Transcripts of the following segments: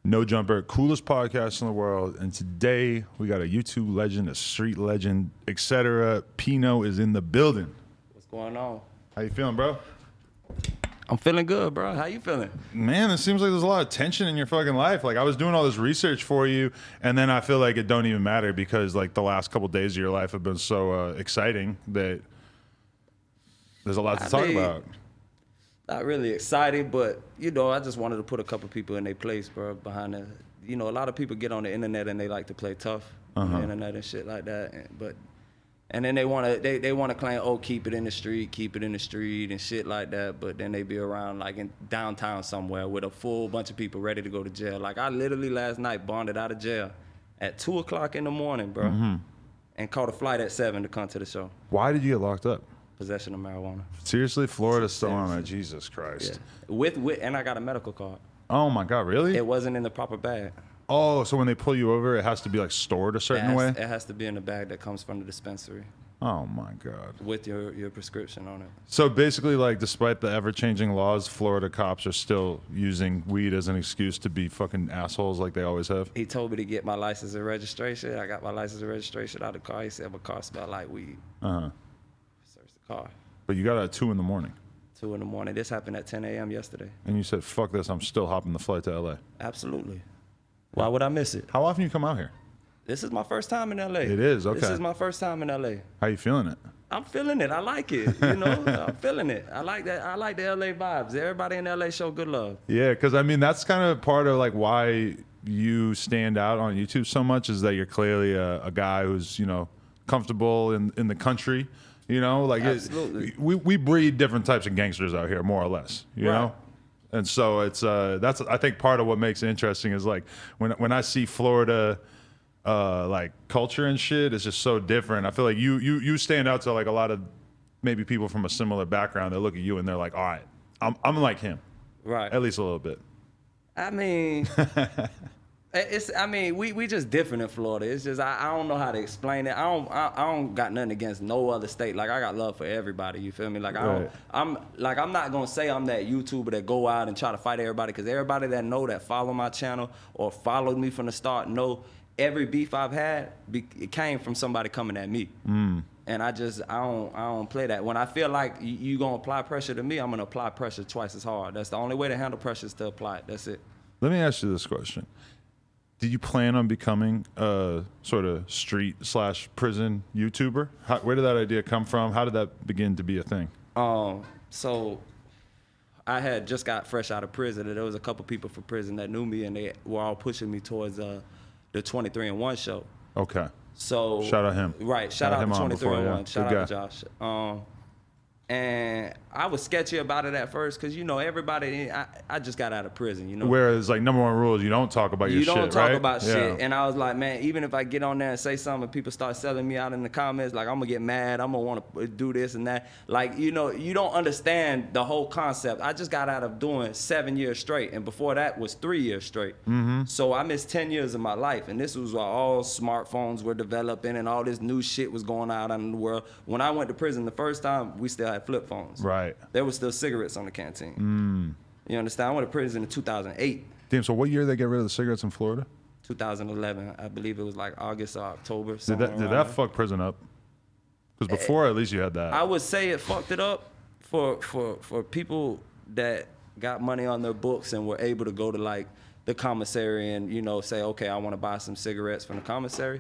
No Jumper, coolest podcast in the world. And today we got a YouTube legend, a street legend, etc. Pino is in the building. What's going on? How you feeling, bro? I'm feeling good, bro. How you feeling? Man, it seems like there's a lot of tension in your fucking life. Like, I was doing all this research for you, and then I feel like it don't even matter because, like, the last couple days of your life have been so exciting that there's a lot to talk about. Not really exciting, but, you know, I just wanted to put a couple people in their place, bro, behind the, you know, a lot of people get on the internet and they like to play tough on the internet and shit like that, and then they want to claim, oh, keep it in the street and shit like that, but then they be around like in downtown somewhere with a full bunch of people ready to go to jail. Like, I literally last night bonded out of jail at 2 o'clock in the morning, bro, and caught a flight at 7 to come to the show. Why did you get locked up? Possession of marijuana. Seriously? Florida's still on that? Jesus Christ. Yeah. And I got a medical card. Oh my God, really? It wasn't in the proper bag. Oh, so when they pull you over, it has to be like stored a certain way? It has to be in the bag that comes from the dispensary. Oh my God. With your prescription on it. So basically, like, despite the ever-changing laws, Florida cops are still using weed as an excuse to be fucking assholes like they always have? He told me to get my license and registration. I got my license and registration out of the car. He said my car smelled like weed. Search the car. But you got it at 2 in the morning. 2 in the morning. This happened at 10 a.m. yesterday. And you said, fuck this, I'm still hopping the flight to LA. Absolutely. Why would I miss it? How often you come out here? This is my first time in LA. It is, okay. This is my first time in LA. How you feeling it? I'm feeling it. I like it. You know, I'm feeling it. I like that. I like the LA vibes. Everybody in LA show good love. Yeah, because I mean, that's kind of part of like why you stand out on YouTube so much is that you're clearly a guy who's, you know, comfortable in the country. You know, like we breed different types of gangsters out here, more or less. You know. And so it's that's I think part of what makes it interesting is like when I see Florida like culture and shit, it's just so different. I feel like you stand out to like a lot of maybe people from a similar background. They look at you and they're like, all right, I'm like him, right? At least a little bit. I mean, we just different in Florida. It's just I don't know how to explain it. I don't got nothing against no other state. Like, I got love for everybody. You feel me? Like, I'm not gonna say I'm that YouTuber that go out and try to fight everybody, because everybody that follow my channel or followed me from the start know every beef I've had it came from somebody coming at me. And I don't play that. When I feel like you gonna apply pressure to me, I'm gonna apply pressure twice as hard. That's the only way to handle pressure is to apply it. That's it. Let me ask you this question. Did you plan on becoming a sort of street/prison YouTuber? Where did that idea come from? How did that begin to be a thing? So I had just got fresh out of prison, and there was a couple people from prison that knew me, and they were all pushing me towards the 23-and-1 show. Okay. So shout out him. Right. Shout out to 23-and-1. Shout out to Josh. And I was sketchy about it at first because, you know, everybody, I just got out of prison, you know. Whereas, like, number one rule is you don't talk about your shit, right? You don't talk about shit. And I was like, man, even if I get on there and say something and people start selling me out in the comments, like, I'm going to get mad. I'm going to want to do this and that. Like, you know, you don't understand the whole concept. I just got out of doing 7 years straight. And before that was 3 years straight. So I missed 10 years of my life. And this was while all smartphones were developing and all this new shit was going out in the world. When I went to prison the first time, we still had flip phones. Right. There was still cigarettes on the canteen. You understand? I went to prison in 2008. Damn, so what year did they get rid of the cigarettes in Florida? 2011. I believe it was like August or October. Did that fuck prison up? Because before, at least you had that. I would say it fucked it up for people that got money on their books and were able to go to like the commissary and, you know, say, okay, I want to buy some cigarettes from the commissary.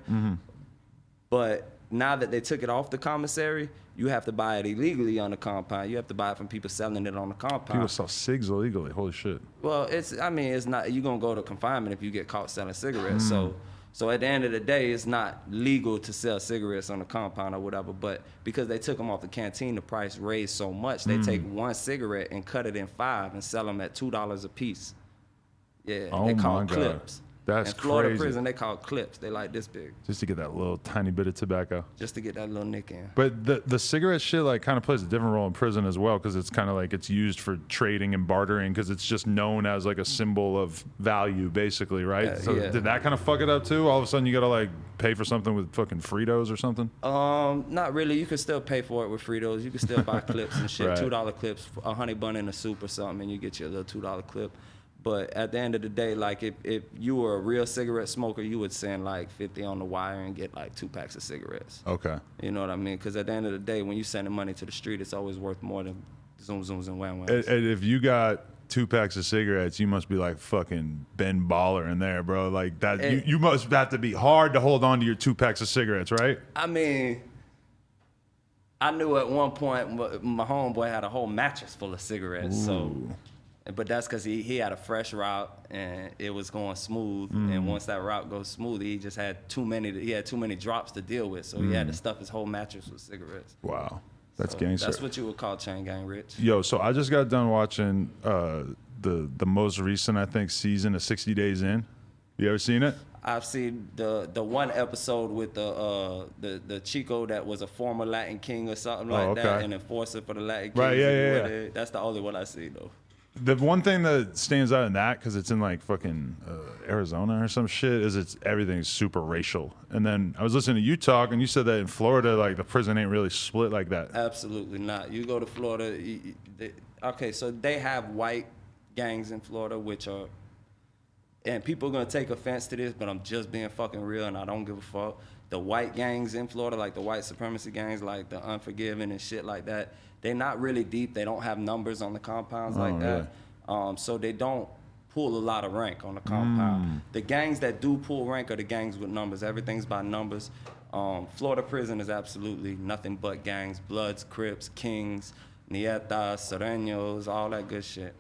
But now that they took it off the commissary, you have to buy it illegally on the compound. You have to buy it from people selling it on the compound. People sell cigs illegally. Holy shit. Well, it's not, you're going to go to confinement if you get caught selling cigarettes. So at the end of the day, it's not legal to sell cigarettes on the compound or whatever. But because they took them off the canteen, the price raised so much. They take one cigarette and cut it in 5 and sell them at $2 a piece. Yeah, they call it clips. That's in Florida crazy. Prison, they call it clips. They like this big. Just to get that little tiny bit of tobacco. Just to get that little nick in. But the cigarette shit like kind of plays a different role in prison as well, because it's kind of like it's used for trading and bartering, because it's just known as like a symbol of value, basically, right? So did that kind of fuck it up too? All of a sudden you gotta like pay for something with fucking Fritos or something? Not really. You can still pay for it with Fritos. You can still buy clips and shit. Right. $2 clips, a honey bun in a soup or something, and you get your little $2 clip. But at the end of the day, like if you were a real cigarette smoker, you would send like 50 on the wire and get like 2 packs of cigarettes. Okay. You know what I mean? Because at the end of the day, when you sending money to the street, it's always worth more than zoom zooms and wham whams. And if you got 2 packs of cigarettes, you must be like fucking Ben Baller in there, bro. Like that, you must have to be hard to hold on to your 2 packs of cigarettes, right? I mean, I knew at one point my homeboy had a whole mattress full of cigarettes. Ooh. So, but that's because he had a fresh route and it was going smooth. And once that route goes smooth, he just had too many drops to deal with. So he had to stuff his whole mattress with cigarettes. Wow. That's gangster. That's what you would call chain gang rich. Yo, so I just got done watching the most recent, I think, season of 60 Days In. You ever seen it? I've seen the one episode with the Chico that was a former Latin king or something like that, an enforcer for the Latin Kings. Right, yeah. That's the only one I see though. The one thing that stands out in that, because it's in like fucking Arizona or some shit, is everything's super racial. And then I was listening to you talk, and you said that in Florida, like the prison ain't really split like that. Absolutely not. You go to Florida, okay, so they have white gangs in Florida, which are, and people are gonna take offense to this, but I'm just being fucking real, and I don't give a fuck. The white gangs in Florida, like the white supremacy gangs, like the Unforgiven and shit like that, they're not really deep. They don't have numbers on the compounds like that. So they don't pull a lot of rank on the compound. The gangs that do pull rank are the gangs with numbers. Everything's by numbers. Florida prison is absolutely nothing but gangs. Bloods, Crips, Kings, Nietas, Sereños, all that good shit.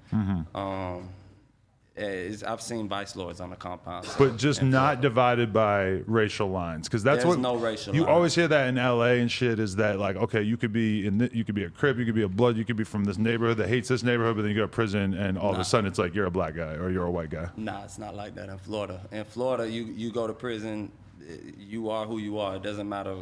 I've seen vice lords on the compound. But just not divided by racial lines, because that's There's what no racial you line. always hear that in LA and shit. Is that like, okay, you could be you could be a Crip, you could be a Blood, you could be from this neighborhood that hates this neighborhood, but then you go to prison and all of a sudden it's like you're a black guy or you're a white guy. Nah, it's not like that in Florida. In Florida, you go to prison, you are who you are. It doesn't matter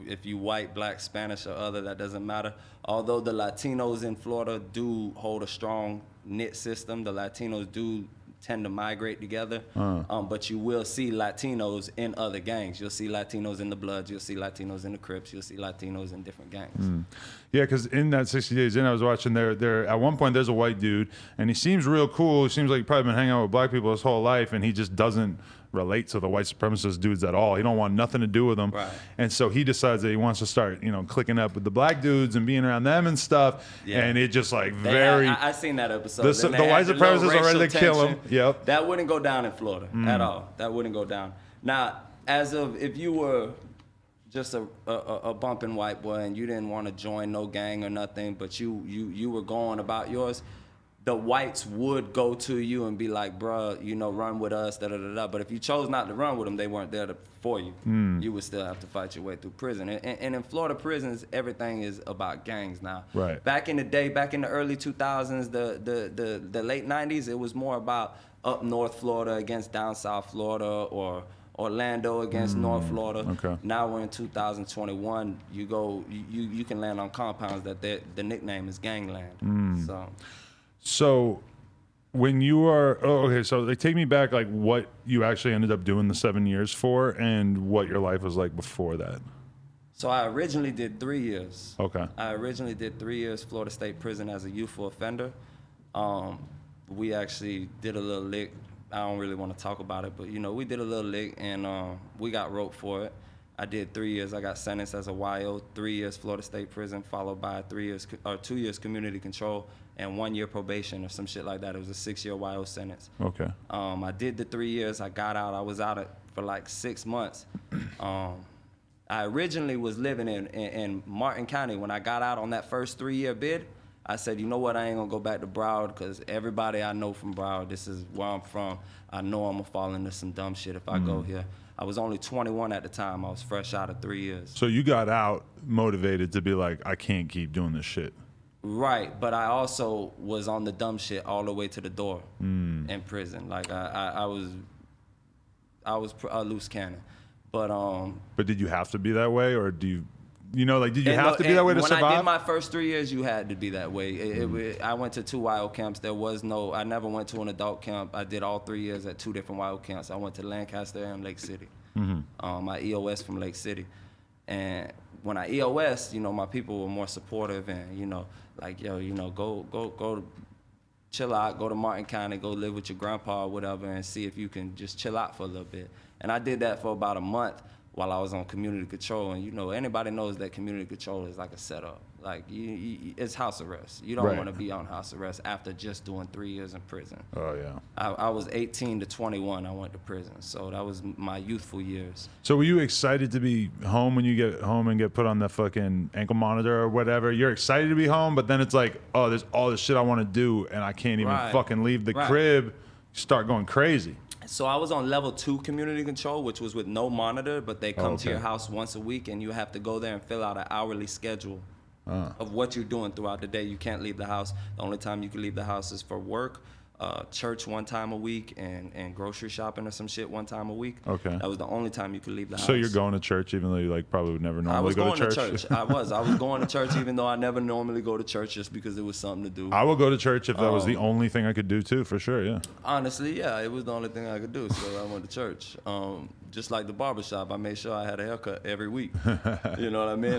if you white, black, Spanish, or other. That doesn't matter. Although the Latinos in Florida do hold a strong knit system, the Latinos do tend to migrate together, but you will see Latinos in other gangs. You'll see Latinos in the Bloods, you'll see Latinos in the Crips, you'll see Latinos in different gangs. Yeah, because in that 60 Days In, I was watching there at one point there's a white dude, and he seems real cool. He seems like he's probably been hanging out with black people his whole life, and he just doesn't relate to the white supremacist dudes at all. He don't want nothing to do with them. Right. And so he decides that he wants to start, clicking up with the black dudes and being around them and stuff. Yeah. And it just like I seen that episode. The white supremacists are ready to kill him. Yep. That wouldn't go down in Florida at all. That wouldn't go down. Now, as of if you were just a bumping white boy and you didn't want to join no gang or nothing, but you were going about yours, the whites would go to you and be like, bruh, run with us, da-da-da-da. But if you chose not to run with them, they weren't there for you. You would still have to fight your way through prison. And in Florida prisons, everything is about gangs now. Right. Back in the day, back in the early 2000s, the late 90s, it was more about up North Florida against down South Florida, or Orlando against North Florida. Okay. Now we're in 2021. You can land on compounds that the nickname is gangland. So when you are, so they take me back, like what you actually ended up doing the 7 years for and what your life was like before that. So I originally did 3 years. Okay. I originally did 3 years Florida State Prison as a youthful offender. We actually did a little lick. I don't really want to talk about it, but we did a little lick and we got roped for it. I did 3 years. I got sentenced as a YO, 3 years Florida State Prison, followed by 2 years community control and 1 year probation or some shit like that. It was a 6-year YO sentence. Okay. I did the 3 years. I got out. I was out for like 6 months. I originally was living in Martin County. When I got out on that first 3-year bid, I said, you know what, I ain't gonna go back to Broward because everybody I know from Broward, this is where I'm from. I know I'm gonna fall into some dumb shit if I go here. I was only 21 at the time. I was fresh out of 3 years. So you got out motivated to be like, I can't keep doing this shit. Right, but I also was on the dumb shit all the way to the door in prison. Like I was a loose cannon, but did you have to be that way, or do you? Did you have to be that way to survive? When I did my first 3 years, you had to be that way. I went to 2 YO camps. I never went to an adult camp. I did all 3 years at 2 different YO camps. I went to Lancaster and Lake City. I EOS from Lake City. And when I EOS, my people were more supportive and, like, yo, go chill out, go to Martin County, go live with your grandpa or whatever, and see if you can just chill out for a little bit. And I did that for about a month while I was on community control. And, you know, anybody knows that community control is like a setup. Like, it's house arrest. You don't want to be on house arrest after just doing 3 years in prison. Oh, yeah. I was 18 to 21, I went to prison. So that was my youthful years. So were you excited to be home when you get home and get put on the fucking ankle monitor or whatever? You're excited to be home, but then it's like, oh, there's all this shit I want to do, and I can't even fucking leave the crib. You start going crazy. So I was on level 2 community control, which was with no monitor, but they come to your house once a week, and you have to go there and fill out an hourly schedule of what you're doing throughout the day. You can't leave the house. The only time you can leave the house is for work, church one time a week, and grocery shopping or some shit one time a week. Okay. That was the only time you could leave the house. So you're going to church even though you like probably would never normally go to church? I was going to church even though I never normally go to church just because it was something to do. I would go to church if that was the only thing I could do too, for sure, yeah. Honestly, yeah, it was the only thing I could do, so I went to church. Just like the barbershop, I made sure I had a haircut every week. You know what I mean?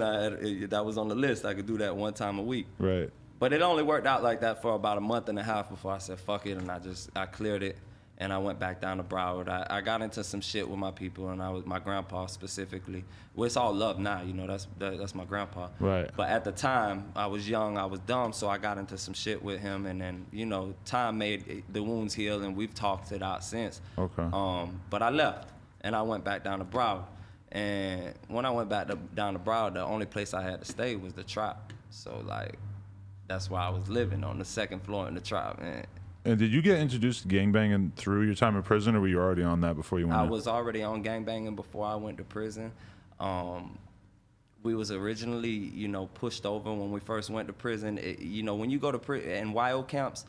That was on the list. I could do that one time a week. Right. But it only worked out like that for about a month and a half before I said, fuck it, and I cleared it, and I went back down to Broward. I got into some shit with my people, and my grandpa specifically. Well, it's all love now, you know, that's my grandpa. Right. But at the time, I was young, I was dumb, so I got into some shit with him, and then, you know, time made the wounds heal, and we've talked it out since. Okay. But I left, and I went back down to Broward. And when I went back down to Broward, the only place I had to stay was the trap. So, like, that's where I was living, on the second floor in the trap, man. And did you get introduced to gangbanging through your time in prison, or were you already on that before you went I was already on gangbanging before I went to prison. We was originally, you know, pushed over when we first went to prison. You know, when you go to prison in YO camps,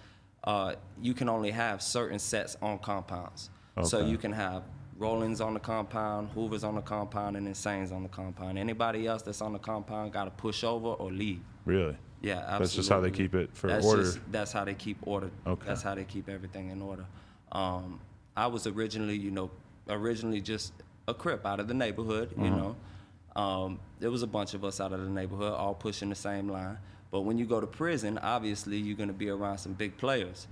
you can only have certain sets on compounds. Okay. So you can have Rollins on the compound, Hoovers on the compound, and Insanes on the compound. Anybody else that's on the compound got to push over or leave. Really? Yeah, absolutely. That's just how they keep it for order. That's how they keep order. Okay. That's how they keep everything in order. I was originally, you know, just a Crip out of the neighborhood, you know. There was a bunch of us out of the neighborhood, all pushing the same line. But when you go to prison, obviously you're going to be around some big players.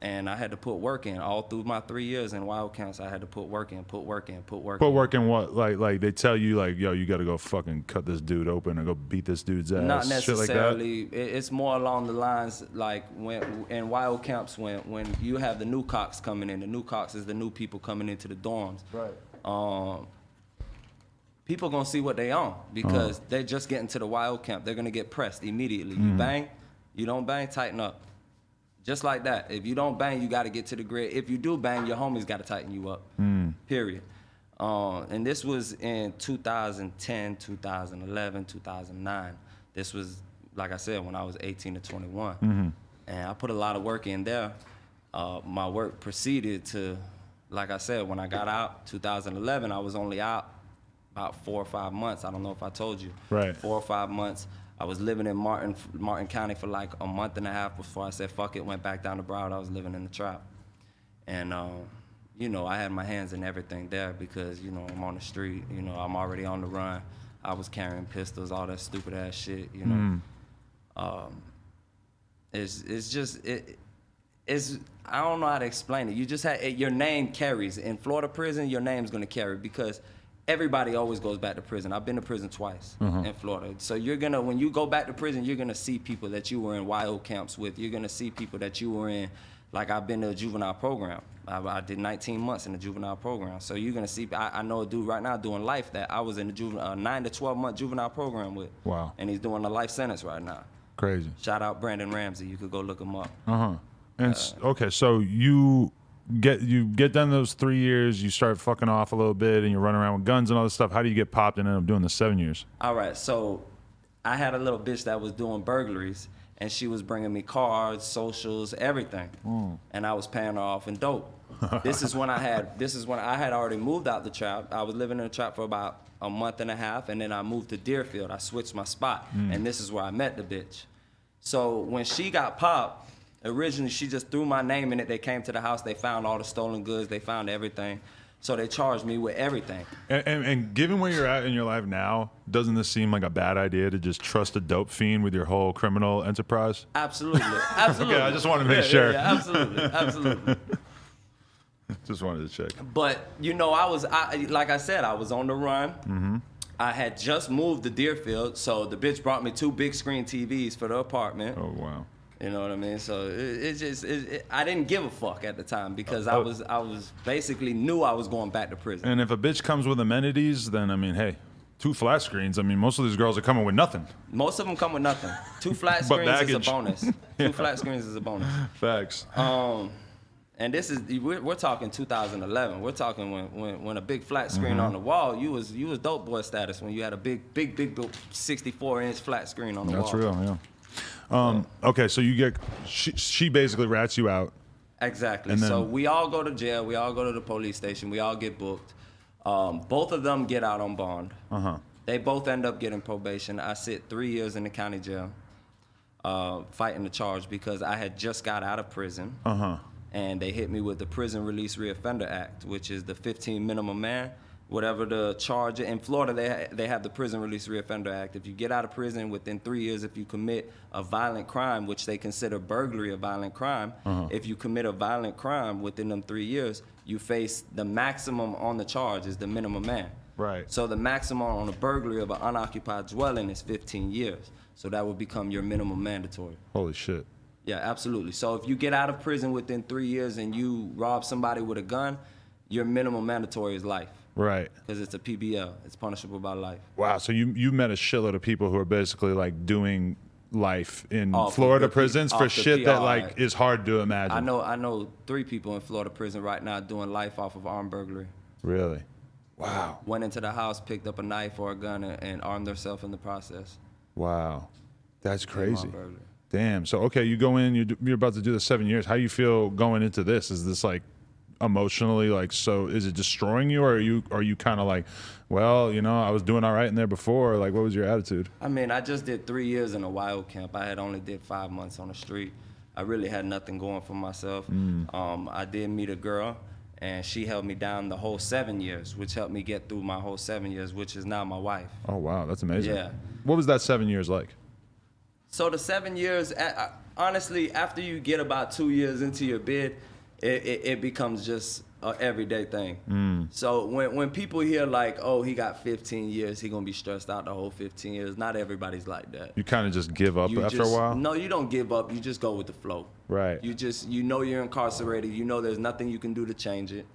And I had to put work in all through my 3 years in wild camps. I had to put work in. Put work in what? Like they tell you, like, yo, you got to go fucking cut this dude open and go beat this dude's ass. Not necessarily. Shit like that? It's more along the lines like when in wild camps when you have the new cocks coming in. The new cocks is the new people coming into the dorms. Right. People gonna see what they own because they're just getting to the wild camp. They're gonna get pressed immediately. You bang, you don't bang, tighten up. Just like that. If you don't bang, you got to get to the grid. If you do bang, your homies got to tighten you up, period. And this was in 2010, 2011, 2009. This was, like I said, when I was 18 to 21. And I put a lot of work in there. My work proceeded to, like I said, when I got out, 2011, I was only out about 4 or 5 months. I don't know if I told you. Right. 4 or 5 months. I was living in Martin County for like a month and a half before I said, fuck it, went back down to Broward. I was living in the trap. And, you know, I had my hands in everything there because, you know, I'm on the street, you know, I'm already on the run. I was carrying pistols, all that stupid ass shit, you know. It's just, I don't know how to explain it. You just had, your name carries. In Florida prison, your name's gonna carry because everybody always goes back to prison. I've been to prison twice in Florida. So you're gonna, when you go back to prison, you're gonna see people that you were in YO camps with. You're gonna see people that you were in, like I've been to a juvenile program. I did 19 months in the juvenile program. So you're gonna see, I know a dude right now doing life that I was in the 9 to 12 month juvenile program with. Wow. And he's doing a life sentence right now. Crazy. Shout out Brandon Ramsey. You could go look him up. And okay, so you get done those 3 years, you start fucking off a little bit, and you're running around with guns and all this stuff. How do you get popped and end up doing the 7 years? All right, so I had a little bitch that was doing burglaries, and she was bringing me cards, socials, everything, and I was paying her off in dope. This is when I had already moved out the trap. I was living in the trap for about a month and a half, and then I moved to Deerfield. I switched my spot, and this is where I met the bitch. So when she got popped, originally she just threw my name in it. They came to the house, they found all the stolen goods, they found everything. So they charged me with everything. And given where you're at in your life now, doesn't this seem like a bad idea to just trust a dope fiend with your whole criminal enterprise? Absolutely. Absolutely. Okay, I just want to make sure. Yeah, absolutely. Absolutely. Just wanted to check. But, you know, like I said, I was on the run. Mm-hmm. I had just moved to Deerfield, so the bitch brought me 2 big screen TVs for the apartment. Oh, wow. You know what I mean? So I didn't give a fuck at the time because I was basically knew I was going back to prison. And if a bitch comes with amenities, then I mean, hey, 2 flat screens. I mean, most of these girls are coming with nothing. Most of them come with nothing. 2 flat But screens is a baggage. bonus. 2 flat screens is a bonus. Facts. And this is we're talking 2011. We're talking when a big flat screen on the wall, you was dope boy status when you had a big 64-inch flat screen on the wall. That's real, yeah. Okay, so you get she basically rats you out. Exactly. And then, so we all go to jail. We all go to the police station. We all get booked. Both of them get out on bond. They both end up getting probation. I sit 3 years in the county jail, fighting the charge because I had just got out of prison. And they hit me with the Prison Release Reoffender Act, which is the 15 minimum man. Whatever the charge in Florida, they have the Prison Release Reoffender Act. If you get out of prison within 3 years, if you commit a violent crime, which they consider burglary a violent crime, if you commit a violent crime within them 3 years, you face the maximum on the charge is the minimum man. Right. So the maximum on a burglary of an unoccupied dwelling is 15 years. So that would become your minimum mandatory. Holy shit. Yeah, absolutely. So if you get out of prison within 3 years and you rob somebody with a gun, your minimum mandatory is life. Right. Because it's a PBL. It's punishable by life. Wow. So you met a shitload of people who are basically like doing life in Off Florida of the prisons off for the shit that PRI. like is hard to imagine. I know 3 people in Florida prison right now doing life off of armed burglary. Really? Wow. Went into the house, picked up a knife or a gun, and armed themselves in the process. Wow. That's crazy. Armed burglary. Damn. So okay, you go in. You're about to do the 7 years. How do you feel going into this? Is this like emotionally like, so is it destroying you, or are you kind of like, well, you know, I was doing all right in there before? Like, what was your attitude? I mean, I just did 3 years in a wild camp. I had only did 5 months on the street. I really had nothing going for myself. I did meet a girl, and she held me down the whole 7 years, which helped me get through my whole 7 years, which is now my wife. Oh wow, that's amazing. Yeah. What was that 7 years like? So the 7 years, honestly, after you get about 2 years into your bid, it becomes just an everyday thing. So when people hear like, oh, he got 15 years, he gonna be stressed out the whole 15 years, not everybody's like that. You kind of just give up after a while? No, you don't give up. You just go with the flow. Right. You know you're incarcerated. You know there's nothing you can do to change it.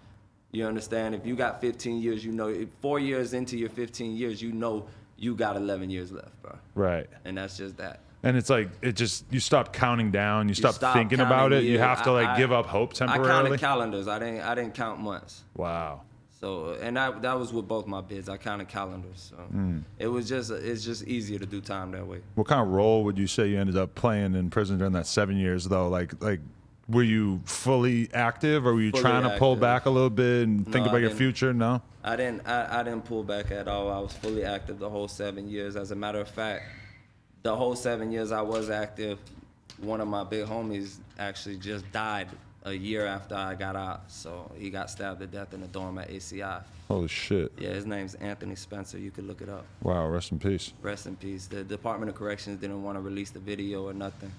You understand? If you got 15 years, you know 4 years into your 15 years, you know you got 11 years left, bro. Right. And that's just that. And it's like, you stop counting down, you stop thinking about it, you have to like give up hope temporarily. I counted calendars. I didn't count months. Wow. So, and that was with both my bids. I counted calendars. So it's just easier to do time that way. What kind of role would you say you ended up playing in prison during that 7 years though? Like were you fully active, or were you trying to pull back a little bit and think about your future? No? I didn't pull back at all. I was fully active the whole 7 years. As a matter of fact, the whole 7 years I was active, one of my big homies actually just died a year after I got out. So he got stabbed to death in the dorm at ACI. Holy shit. Yeah, his name's Anthony Spencer. You could look it up. Wow, rest in peace. Rest in peace. The Department of Corrections didn't want to release the video or nothing.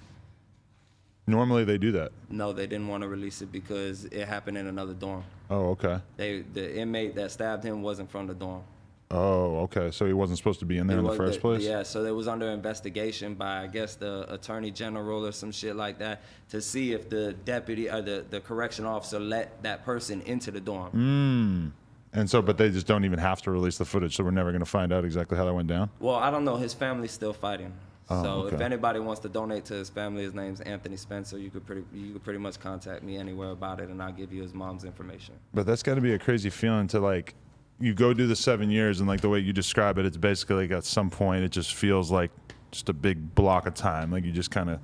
Normally they do that. No, they didn't want to release it because it happened in another dorm. Oh, okay. The inmate that stabbed him wasn't from the dorm. Oh, okay. So he wasn't supposed to be in there in the first place? Yeah, so it was under investigation by, I guess, the attorney general or some shit like that to see if the deputy or the correction officer let that person into the dorm. And so, but they just don't even have to release the footage, so we're never going to find out exactly how that went down? Well, I don't know. His family's still fighting. Oh, so okay. if anybody wants to donate to his family, his name's Anthony Spencer. You could pretty much contact me anywhere about it, and I'll give you his mom's information. But that's got to be a crazy feeling to like, you go do the 7 years, and like the way you describe it, it's basically like at some point it just feels like just a big block of time. Like you just kind of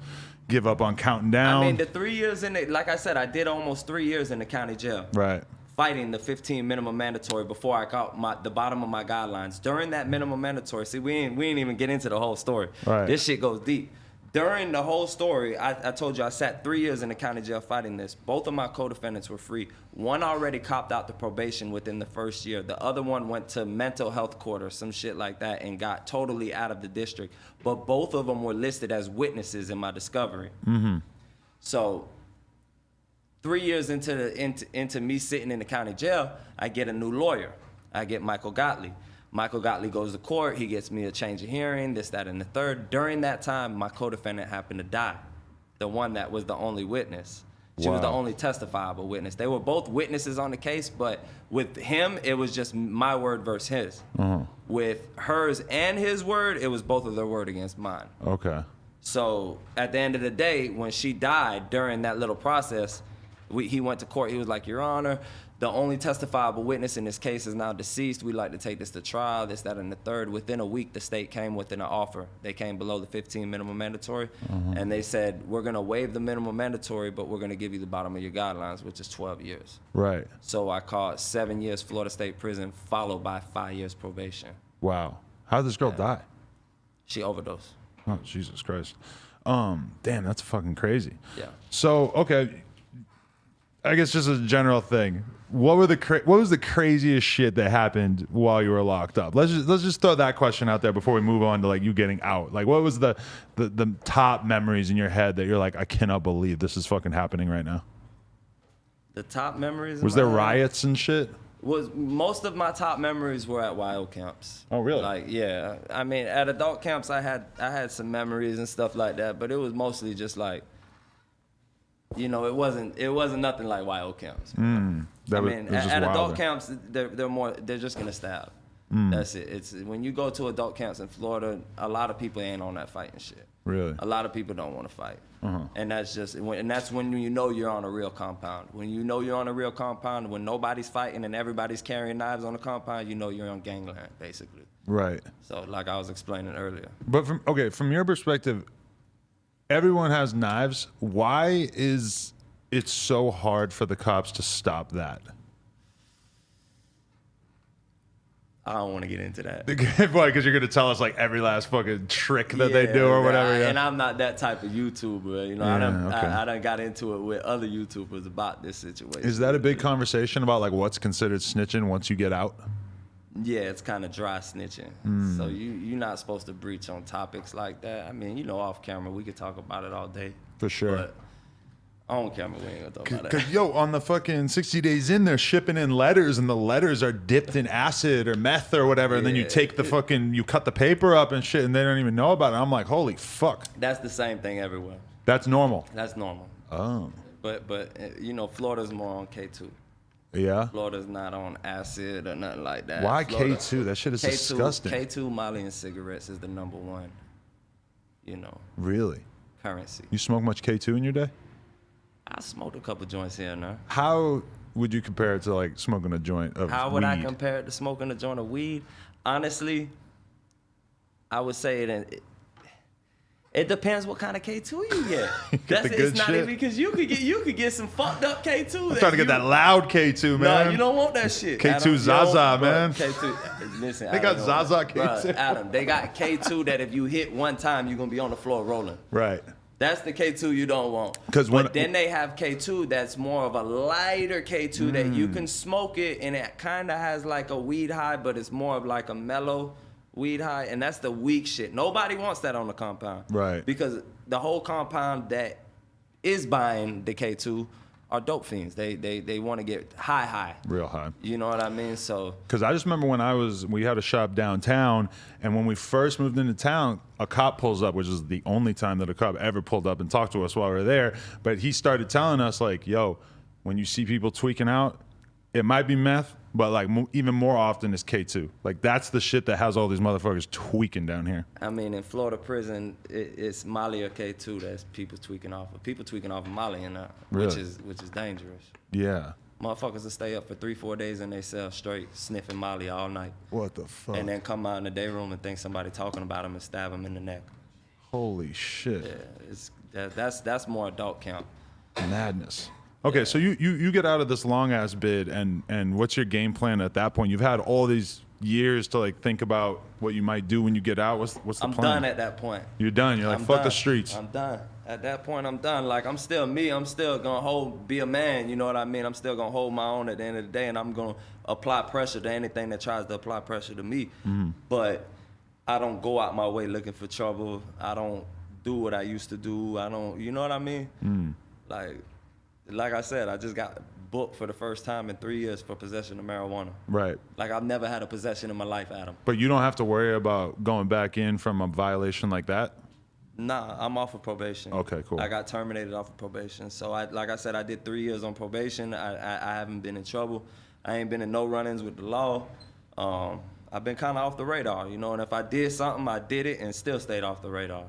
give up on counting down. I mean, the 3 years in it, like I said, I did almost 3 years in the county jail. Right. Fighting the 15 minimum mandatory before I got the bottom of my guidelines. During that minimum mandatory, see, we ain't even get into the whole story. Right. This shit goes deep. during the whole story, I told you I sat 3 years in the county jail fighting this. Both of my co-defendants were free. One already copped out the probation within the first year. The other one went to mental health court or some shit like that and got totally out of the district. But both of them were listed as witnesses in my discovery. Mm-hmm. So 3 years into me sitting in the county jail, I get a new lawyer. I get Michael Gottlieb. Michael Gottlieb goes to court. He gets me a change of hearing, this, that, and the third. During that time, my co-defendant happened to die, the one that was the only witness. She was the only testifiable witness. They were both witnesses on the case, but with him, it was just my word versus his. With hers and his word, it was both of their word against mine. Okay. So at the end of the day, when she died during that little process, he went to court. He was like, Your Honor, the only testifiable witness in this case is now deceased. We'd like to take this to trial, this, that, and the third. Within a week, the state came within an offer. They came below the 15 minimum mandatory, and they said, we're going to waive the minimum mandatory, but we're going to give you the bottom of your guidelines, which is 12 years. Right. So I called 7 years Florida State Prison, followed by 5 years probation. Wow. How did this girl die? She overdosed. Oh, Jesus Christ. Damn, that's fucking crazy. Yeah. So, okay, I guess just a general thing. What was the craziest shit that happened while you were locked up? Let's just throw that question out there before we move on to like you getting out. Like, what was the top memories in your head that you're like, I cannot believe this is fucking happening right now? The top memories? Was there riots and shit? Most of my top memories were at YO camps. Oh, really? Like, yeah. I mean, at adult camps, I had some memories and stuff like that, but it was mostly just like, you know, it wasn't nothing like YO camps. At adult camps, they're just gonna stab. That's it. It's when you go to adult camps in Florida, a lot of people ain't on that fighting shit. Really? A lot of people don't want to fight. And that's when you know you're on a real compound. When you know you're on a real compound, when nobody's fighting and everybody's carrying knives on the compound, you know you're on gangland, basically. Right. So, like I was explaining earlier. But from your perspective, everyone has knives. Why is it so hard for the cops to stop that? I don't want to get into that. Why? Because you're going to tell us like every last fucking trick that they do or whatever. And I'm not that type of YouTuber. You know, I done got into it with other YouTubers about this situation. Is that a big conversation about like what's considered snitching once you get out? Yeah, it's kind of dry snitching. So you're not supposed to breach on topics like that. I mean, you know, off camera, we could talk about it all day. For sure. But on camera, we ain't gonna talk about that. Because, yo, on the fucking 60 Days In, they're shipping in letters, and the letters are dipped in acid or meth or whatever, and then you take you cut the paper up and shit, and they don't even know about it. I'm like, holy fuck. That's the same thing everywhere. That's normal. That's normal. Oh. But you know, Florida's more on K2. Yeah? Florida's not on acid or nothing like that. Why K2? That shit is disgusting. K2, Molly, and cigarettes is the #1, you know. Really? Currency. You smoke much K2 in your day? I smoked a couple joints here and there. How would you compare it to like smoking a joint of How would weed? I compare it to smoking a joint of weed? Honestly, I would say it depends what kind of K2 you get. It's not even because you could get some fucked up K2. I'm trying to get that loud K2, man. No, you don't want that shit. K2 Adam, Zaza, man. K2. Listen, they got Zaza K2. Bruh, Adam, they got K2 that if you hit one time, you're gonna be on the floor rolling. Right. That's the K2 you don't want. But then they have K2 that's more of a lighter K2 that you can smoke it and it kind of has like a weed high, but it's more of like a mellow weed high, and that's the weak shit. Nobody wants that on the compound. Right. Because the whole compound that is buying the K2 are dope fiends. They want to get high. Real high. You know what I mean? So. Because I just remember when we had a shop downtown, and when we first moved into town, a cop pulls up, which is the only time that a cop ever pulled up and talked to us while we were there. But he started telling us like, yo, when you see people tweaking out, it might be meth, but like even more often it's K2. Like that's the shit that has all these motherfuckers tweaking down here. I mean, in Florida prison, it's Molly or K2 that's people tweaking off of. People tweaking off of Molly and really? which is dangerous. Yeah. Motherfuckers will stay up for 3-4 days in their cell straight, sniffing Molly all night. What the fuck? And then come out in the day room and think somebody talking about them and stab them in the neck. Holy shit. Yeah, that's more adult camp. Madness. Okay, so you get out of this long ass bid, and what's your game plan at that point? You've had all these years to like think about what you might do when you get out? What's the plan? I'm done at that point. You're done. You're like, I'm fuck done. the streets. I'm done. At that point, I'm done. Like, I'm still me. I'm still gonna be a man. You know what I mean? I'm still gonna hold my own at the end of the day, and I'm gonna apply pressure to anything that tries to apply pressure to me. But I don't go out my way looking for trouble. I don't do what I used to do. I don't, you know what I mean? Like I said, I just got booked for the first time in 3 years for possession of marijuana. Right. Like, I've never had a possession in my life, Adam. But you don't have to worry about going back in from a violation like that? Nah, I'm off of probation. Okay, cool. I got terminated off of probation. So, like I said, I did 3 years on probation. I haven't been in trouble. I ain't been in no run-ins with the law. I've been kind of off the radar, you know, and if I did something, I did it and still stayed off the radar.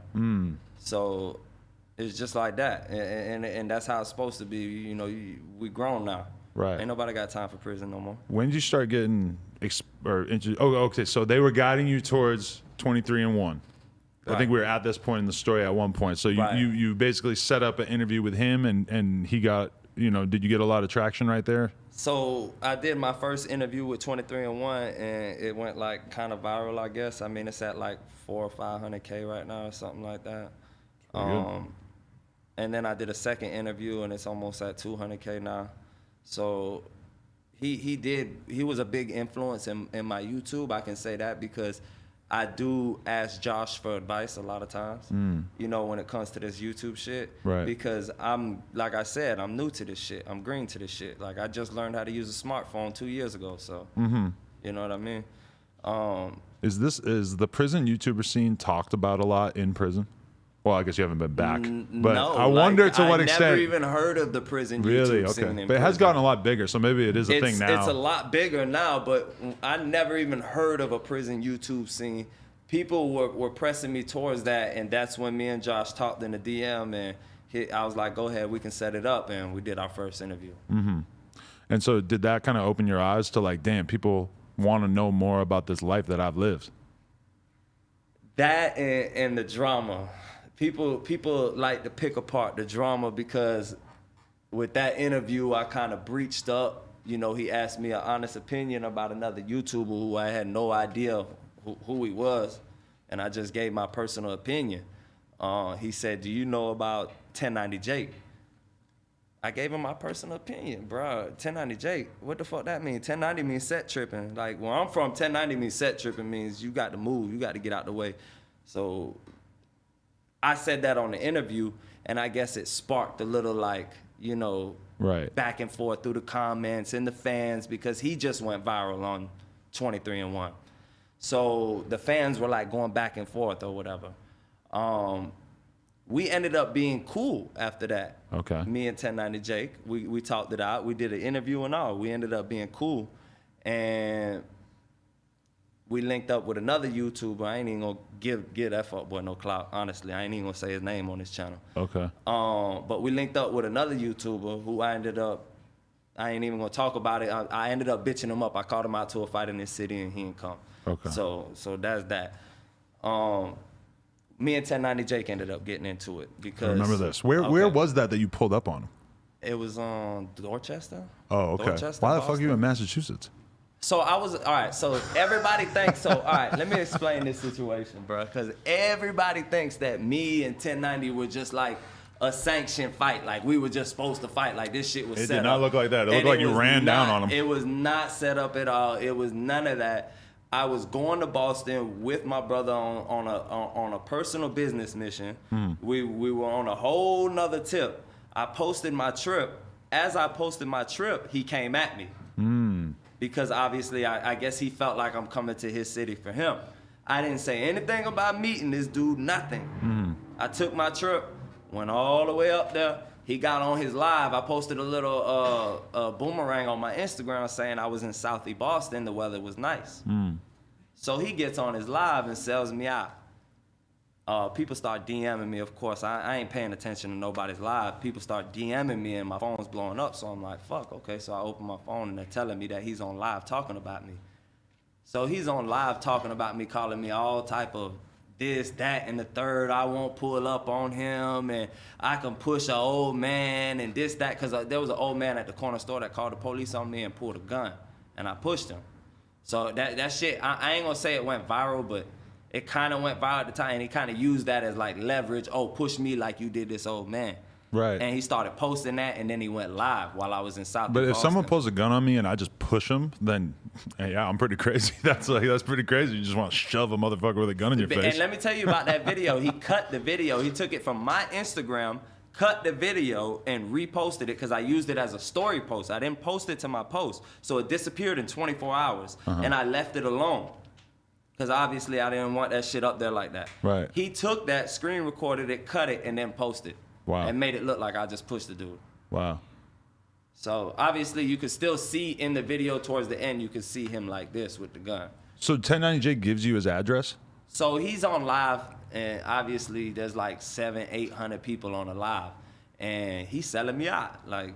So it's just like that, and that's how it's supposed to be. You know, we grown now. Right. Ain't nobody got time for prison no more. When did you start getting okay, so they were guiding you towards 23-1. I think we were at this point in the story at one point. So you basically set up an interview with him, and he got, you know, did you get a lot of traction right there? So I did my first interview with 23-1, and it went like kind of viral, I guess. I mean, it's at like 400 or 500K right now or something like that. And then I did a second interview, and it's almost at 200K now. So he was a big influence in my YouTube. I can say that because I do ask Josh for advice a lot of times, you know, when it comes to this YouTube shit. Right. Because like I said, I'm new to this shit. I'm green to this shit. Like, I just learned how to use a smartphone 2 years ago. So, you know what I mean? Is the prison YouTuber scene talked about a lot in prison? Well, I guess you haven't been back, but no, I wonder to what extent. I never even heard of the prison YouTube scene in But it has prison. gotten a lot bigger, so maybe it is a thing now. It's a lot bigger now, but I never even heard of a prison YouTube scene. People were pressing me towards that, and that's when me and Josh talked in the DM, and I was like, go ahead, we can set it up, and we did our first interview. And so did that kind of open your eyes to like, damn, people want to know more about this life that I've lived? That and the drama. People like to pick apart the drama because with that interview, I kind of breached up. You know, he asked me an honest opinion about another YouTuber who I had no idea who he was, and I just gave my personal opinion. He said, do you know about 1090 Jake? I gave him my personal opinion, bro. 1090 Jake, what the fuck that mean? 1090 means set tripping. Like, where I'm from, 1090 means set tripping means you got to move, you got to get out the way. So I said that on the interview, and I guess it sparked a little, like, you know, back and forth through the comments and the fans, because he just went viral on 23-1. So the fans were like going back and forth or whatever. We ended up being cool after that. Okay. Me and 1090 Jake, we talked it out. We did an interview and all. We ended up being cool, and we linked up with another YouTuber. I ain't even gonna give that fuck boy no clout. Honestly, I ain't even gonna say his name on this channel. Okay. But we linked up with another YouTuber who I ain't even gonna talk about it. I ended up bitching him up. I called him out to a fight in this city, and he didn't come. Okay. So that's that. Me and 1090 Jake ended up getting into it because. I remember this. Where was that you pulled up on him? It was on Dorchester. Oh, okay. Dorchester, why the Boston. fuck are you in Massachusetts? So all right, so everybody thinks, all right, let me explain this situation, bro, because everybody thinks that me and 1090 were just like a sanctioned fight, like we were just supposed to fight, like this shit was set up. It did not look like that. It looked like you ran down on him. It was not set up at all. It was none of that. I was going to Boston with my brother on a personal business mission. We were on a whole nother tip. I posted my trip. As I posted my trip, he came at me. Because obviously, I guess he felt like I'm coming to his city for him. I didn't say anything about meeting this dude, nothing. I took my trip, went all the way up there. He got on his live. I posted a little boomerang on my Instagram saying I was in Southie Boston. The weather was nice. So he gets on his live and sells me out. People start DMing me, of course. I ain't paying attention to nobody's live. People start DMing me and my phone's blowing up. So I'm like, fuck, okay. So I open my phone and they're telling me that he's on live talking about me. So he's on live talking about me, calling me all type of this, that, and the third. I won't pull up on him, and I can push an old man and this, that, because there was an old man at the corner store that called the police on me and pulled a gun, and I pushed him. So that shit, I ain't gonna say it went viral, but it kind of went viral at the time, and he kind of used that as like leverage. Oh, push me like you did this old man. Right. And he started posting that, and then he went live while I was in South. But if someone pulls a gun on me and I just push him, then yeah, I'm pretty crazy. That's pretty crazy. You just want to shove a motherfucker with a gun in your face. And let me tell you about that video. He cut the video. He took it from my Instagram, cut the video, and reposted it because I used it as a story post. I didn't post it to my post. So it disappeared in 24 hours, and I left it alone. Because obviously I didn't want that shit up there like that. Right. He took that, screen recorded it, cut it, and then posted. Wow. And made it look like I just pushed the dude. Wow. So obviously you could still see in the video towards the end, you could see him like this with the gun. So 1090J gives you his address? So he's on live, and obviously there's like 700-800 people on the live, and he's selling me out like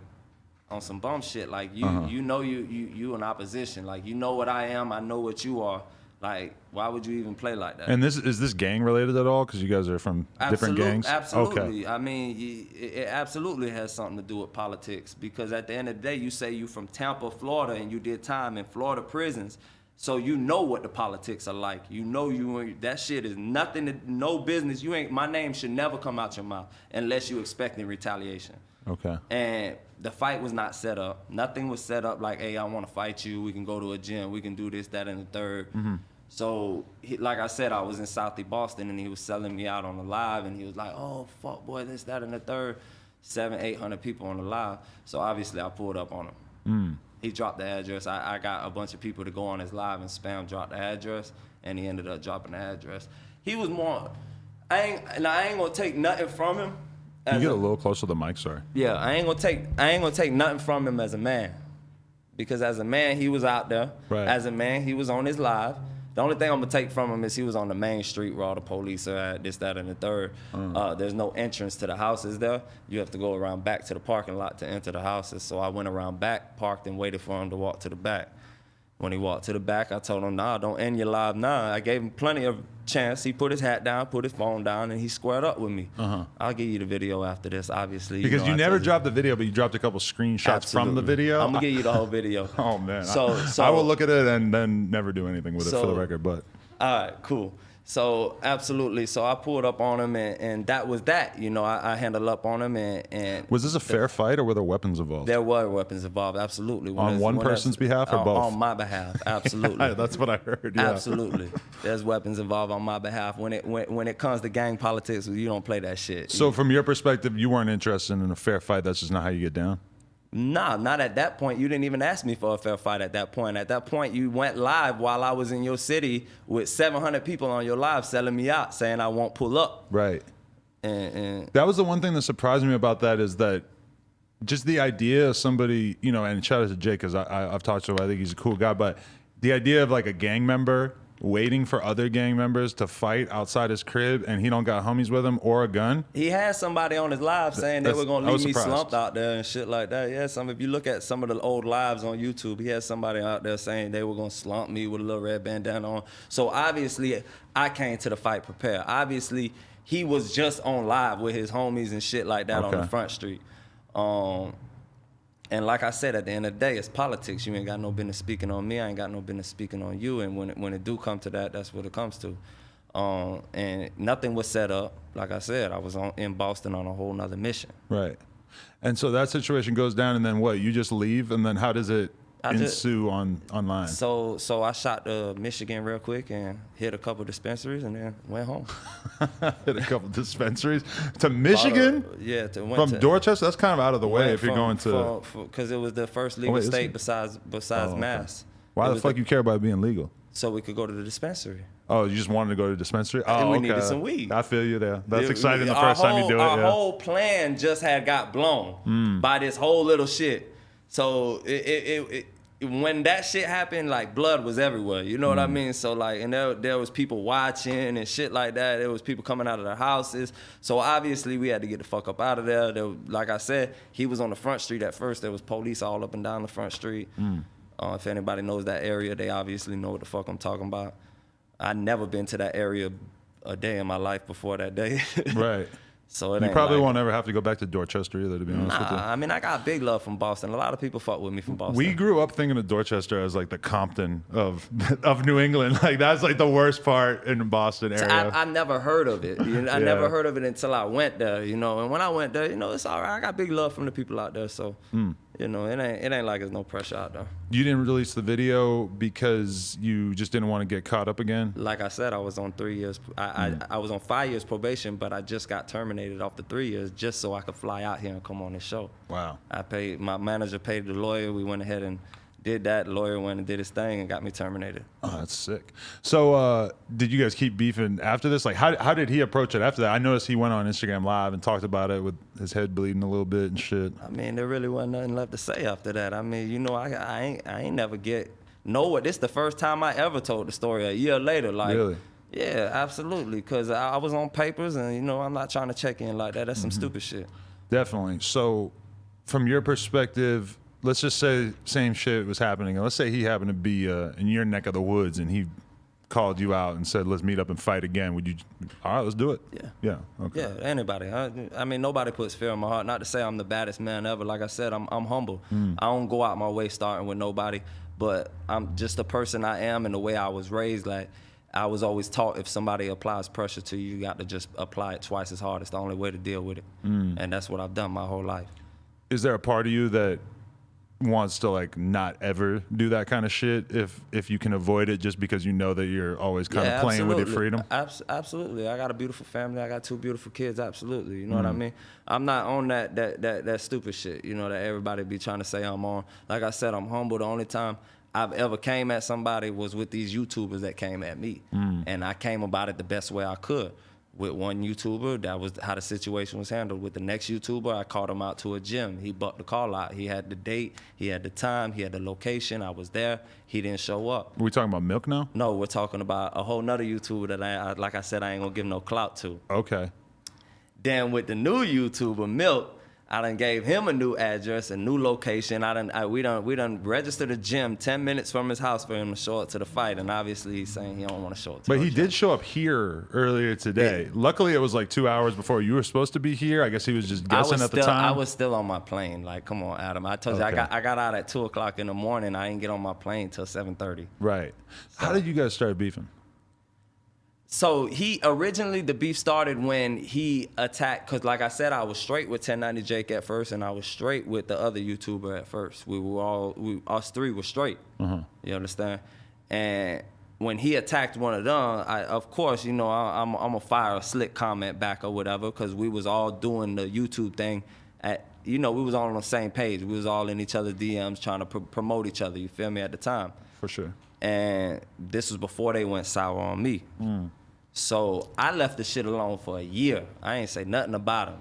on some bum shit. Like you know you in opposition. Like you know what I am, I know what you are. Like, why would you even play like that? And is this gang related at all? Because you guys are from different gangs? Absolutely. Okay. I mean, it absolutely has something to do with politics, because at the end of the day, you say you from Tampa, Florida, and you did time in Florida prisons. So you know what the politics are like. You know that shit is nothing, no business. My name should never come out your mouth unless you expecting retaliation. Okay. And the fight was not set up. Nothing was set up like, hey, I want to fight you. We can go to a gym. We can do this, that, and the third. So, like I said, I was in Southie Boston, and he was selling me out on the live, and he was like, oh, fuck, boy, this, that, and the third. 700-800 people on the live. So, obviously, I pulled up on him. He dropped the address. I got a bunch of people to go on his live and spam drop the address, and he ended up dropping the address. He was more, I ain't gonna take nothing from him. Can you get a little closer to the mic, sorry? Yeah, I ain't gonna take nothing from him as a man, because as a man he was out there. Right. As a man he was on his live. The only thing I'm gonna take from him is he was on the main street where all the police are at, this, that, and the third. There's no entrance to the houses there. You have to go around back to the parking lot to enter the houses. So I went around back, parked, and waited for him to walk to the back. When he walked to the back, I told him, nah, don't end your live now. I gave him plenty of chance. He put his hat down, put his phone down, and he squared up with me. I'll give you the video after this, obviously. Because you never dropped the video, but you dropped a couple screenshots from the video. I'm going to give you the whole video. Oh, man. So I will look at it and then never do anything with it for the record. But all right, cool. So, absolutely. So, I pulled up on him, and that was that. You know, I handled up on him. And was this a fair fight, or were there weapons involved? There were weapons involved, absolutely. On one person's behalf, or both? On my behalf, absolutely. That's what I heard, yeah. Absolutely. There's weapons involved on my behalf. When it comes to gang politics, you don't play that shit. So, from your perspective, you weren't interested in a fair fight. That's just not how you get down? Nah, not at that point. You didn't even ask me for a fair fight at that point. At that point, you went live while I was in your city with 700 people on your live selling me out, saying I won't pull up. Right. And that was the one thing that surprised me about that, is that just the idea of somebody, you know, and shout out to Jake, because I've talked to him. I think he's a cool guy. But the idea of like a gang member waiting for other gang members to fight outside his crib, and he don't got homies with him or a gun. He had somebody on his live saying they were gonna leave me slumped out there and shit like that. Yeah, if you look at some of the old lives on YouTube, he had somebody out there saying they were gonna slump me with a little red bandana on. So obviously, I came to the fight prepared. Obviously, he was just on live with his homies and shit like that on the front street. And like I said, at the end of the day, it's politics. You ain't got no business speaking on me. I ain't got no business speaking on you. And when it do come to that, that's what it comes to. And nothing was set up. Like I said, I was in Boston on a whole nother mission. Right. And so that situation goes down, and then what? You just leave, and then how does it ensue online? So I shot to Michigan real quick and hit a couple dispensaries and then went home. Hit a couple dispensaries to Michigan? From Dorchester? That's kind of out of the way if you're going to... Because it was the first legal state besides Mass. Why the fuck you care about being legal? So we could go to the dispensary. Oh, you just wanted to go to the dispensary? Oh, and we needed some weed. I feel you there. That's exciting the first time you do it. Our whole plan just had got blown by this whole little shit. So when that shit happened, like blood was everywhere. You know what I mean? So like, and there was people watching and shit like that. There was people coming out of their houses. So obviously we had to get the fuck up out of there. Like I said, he was on the front street at first. There was police all up and down the front street. If anybody knows that area, they obviously know what the fuck I'm talking about. I'd never been to that area a day in my life before that day. Right. So it you ain't probably like, won't ever have to go back to Dorchester either, to be honest with you. I mean, I got big love from Boston. A lot of people fuck with me from Boston. We grew up thinking of Dorchester as like the Compton of New England. Like that's like the worst part in the Boston area. I never heard of it. You know, I never heard of it until I went there, you know. And when I went there, you know, it's all right. I got big love from the people out there. So, you know, it ain't like there's no pressure out there. You didn't release the video because you just didn't want to get caught up again? Like I said, I was on 3 years. I was on 5 years probation, but I just got terminated off the 3 years just so I could fly out here and come on this show. Wow. My manager paid the lawyer. We went ahead and did that. The lawyer went and did his thing and got me terminated. Oh, that's sick. So did you guys keep beefing after this? Like, how did he approach it after that? I noticed he went on Instagram Live and talked about it with his head bleeding a little bit and shit. I mean, there really wasn't nothing left to say after that. I mean, you know, I ain't never know what. This the first time I ever told the story a year later. Like, really? Yeah, absolutely. Because I was on papers and, you know, I'm not trying to check in like that. That's some stupid shit. Definitely. So from your perspective, let's just say same shit was happening. And let's say he happened to be in your neck of the woods and he called you out and said, let's meet up and fight again. Would you, all right, let's do it? Yeah. Yeah. Okay. Yeah, anybody. I mean, nobody puts fear in my heart. Not to say I'm the baddest man ever. Like I said, I'm humble. I don't go out my way starting with nobody, but I'm just the person I am and the way I was raised. Like, I was always taught if somebody applies pressure to you, you got to just apply it twice as hard. It's the only way to deal with it. And that's what I've done my whole life. Is there a part of you that wants to like not ever do that kind of shit if you can avoid it just because you know that you're always kind of playing with your freedom? Absolutely. I got a beautiful family. I got 2 beautiful kids. Absolutely. You know what I mean? I'm not on that stupid shit, you know, that everybody be trying to say I'm on. Like I said, I'm humble. The only time I've ever came at somebody was with these YouTubers that came at me. And I came about it the best way I could. With one YouTuber, that was how the situation was handled. With the next YouTuber, I called him out to a gym. He bucked the call out. He had the date, he had the time, he had the location. I was there. He didn't show up. Are we talking about Milk now? No, we're talking about a whole nother YouTuber that I like I said, I ain't gonna give no clout to. Okay. Then with the new YouTuber, Milk, I done gave him a new address, a new location. We done registered a gym 10 minutes from his house for him to show up to the fight, and obviously he's saying he don't want to show up. But he did show up here earlier today. Yeah. Luckily, it was like 2 hours before you were supposed to be here. I guess he was just guessing at the time. I was still on my plane. Like, come on, Adam. I told you I got out at 2 o'clock in the morning. I didn't get on my plane till 7:30. Right. So, how did you guys start beefing? So the beef started when he attacked, because like I said, I was straight with 1090 Jake at first, and I was straight with the other YouTuber at first. Us 3 were straight. You understand? And when he attacked one of them, of course, you know, I'm gonna fire a slick comment back or whatever, because we was all doing the YouTube thing we was all on the same page. We was all in each other's DMs trying to promote each other, you feel me, at the time. For sure. And this was before they went sour on me. So I left the shit alone for a year. I ain't say nothing about him.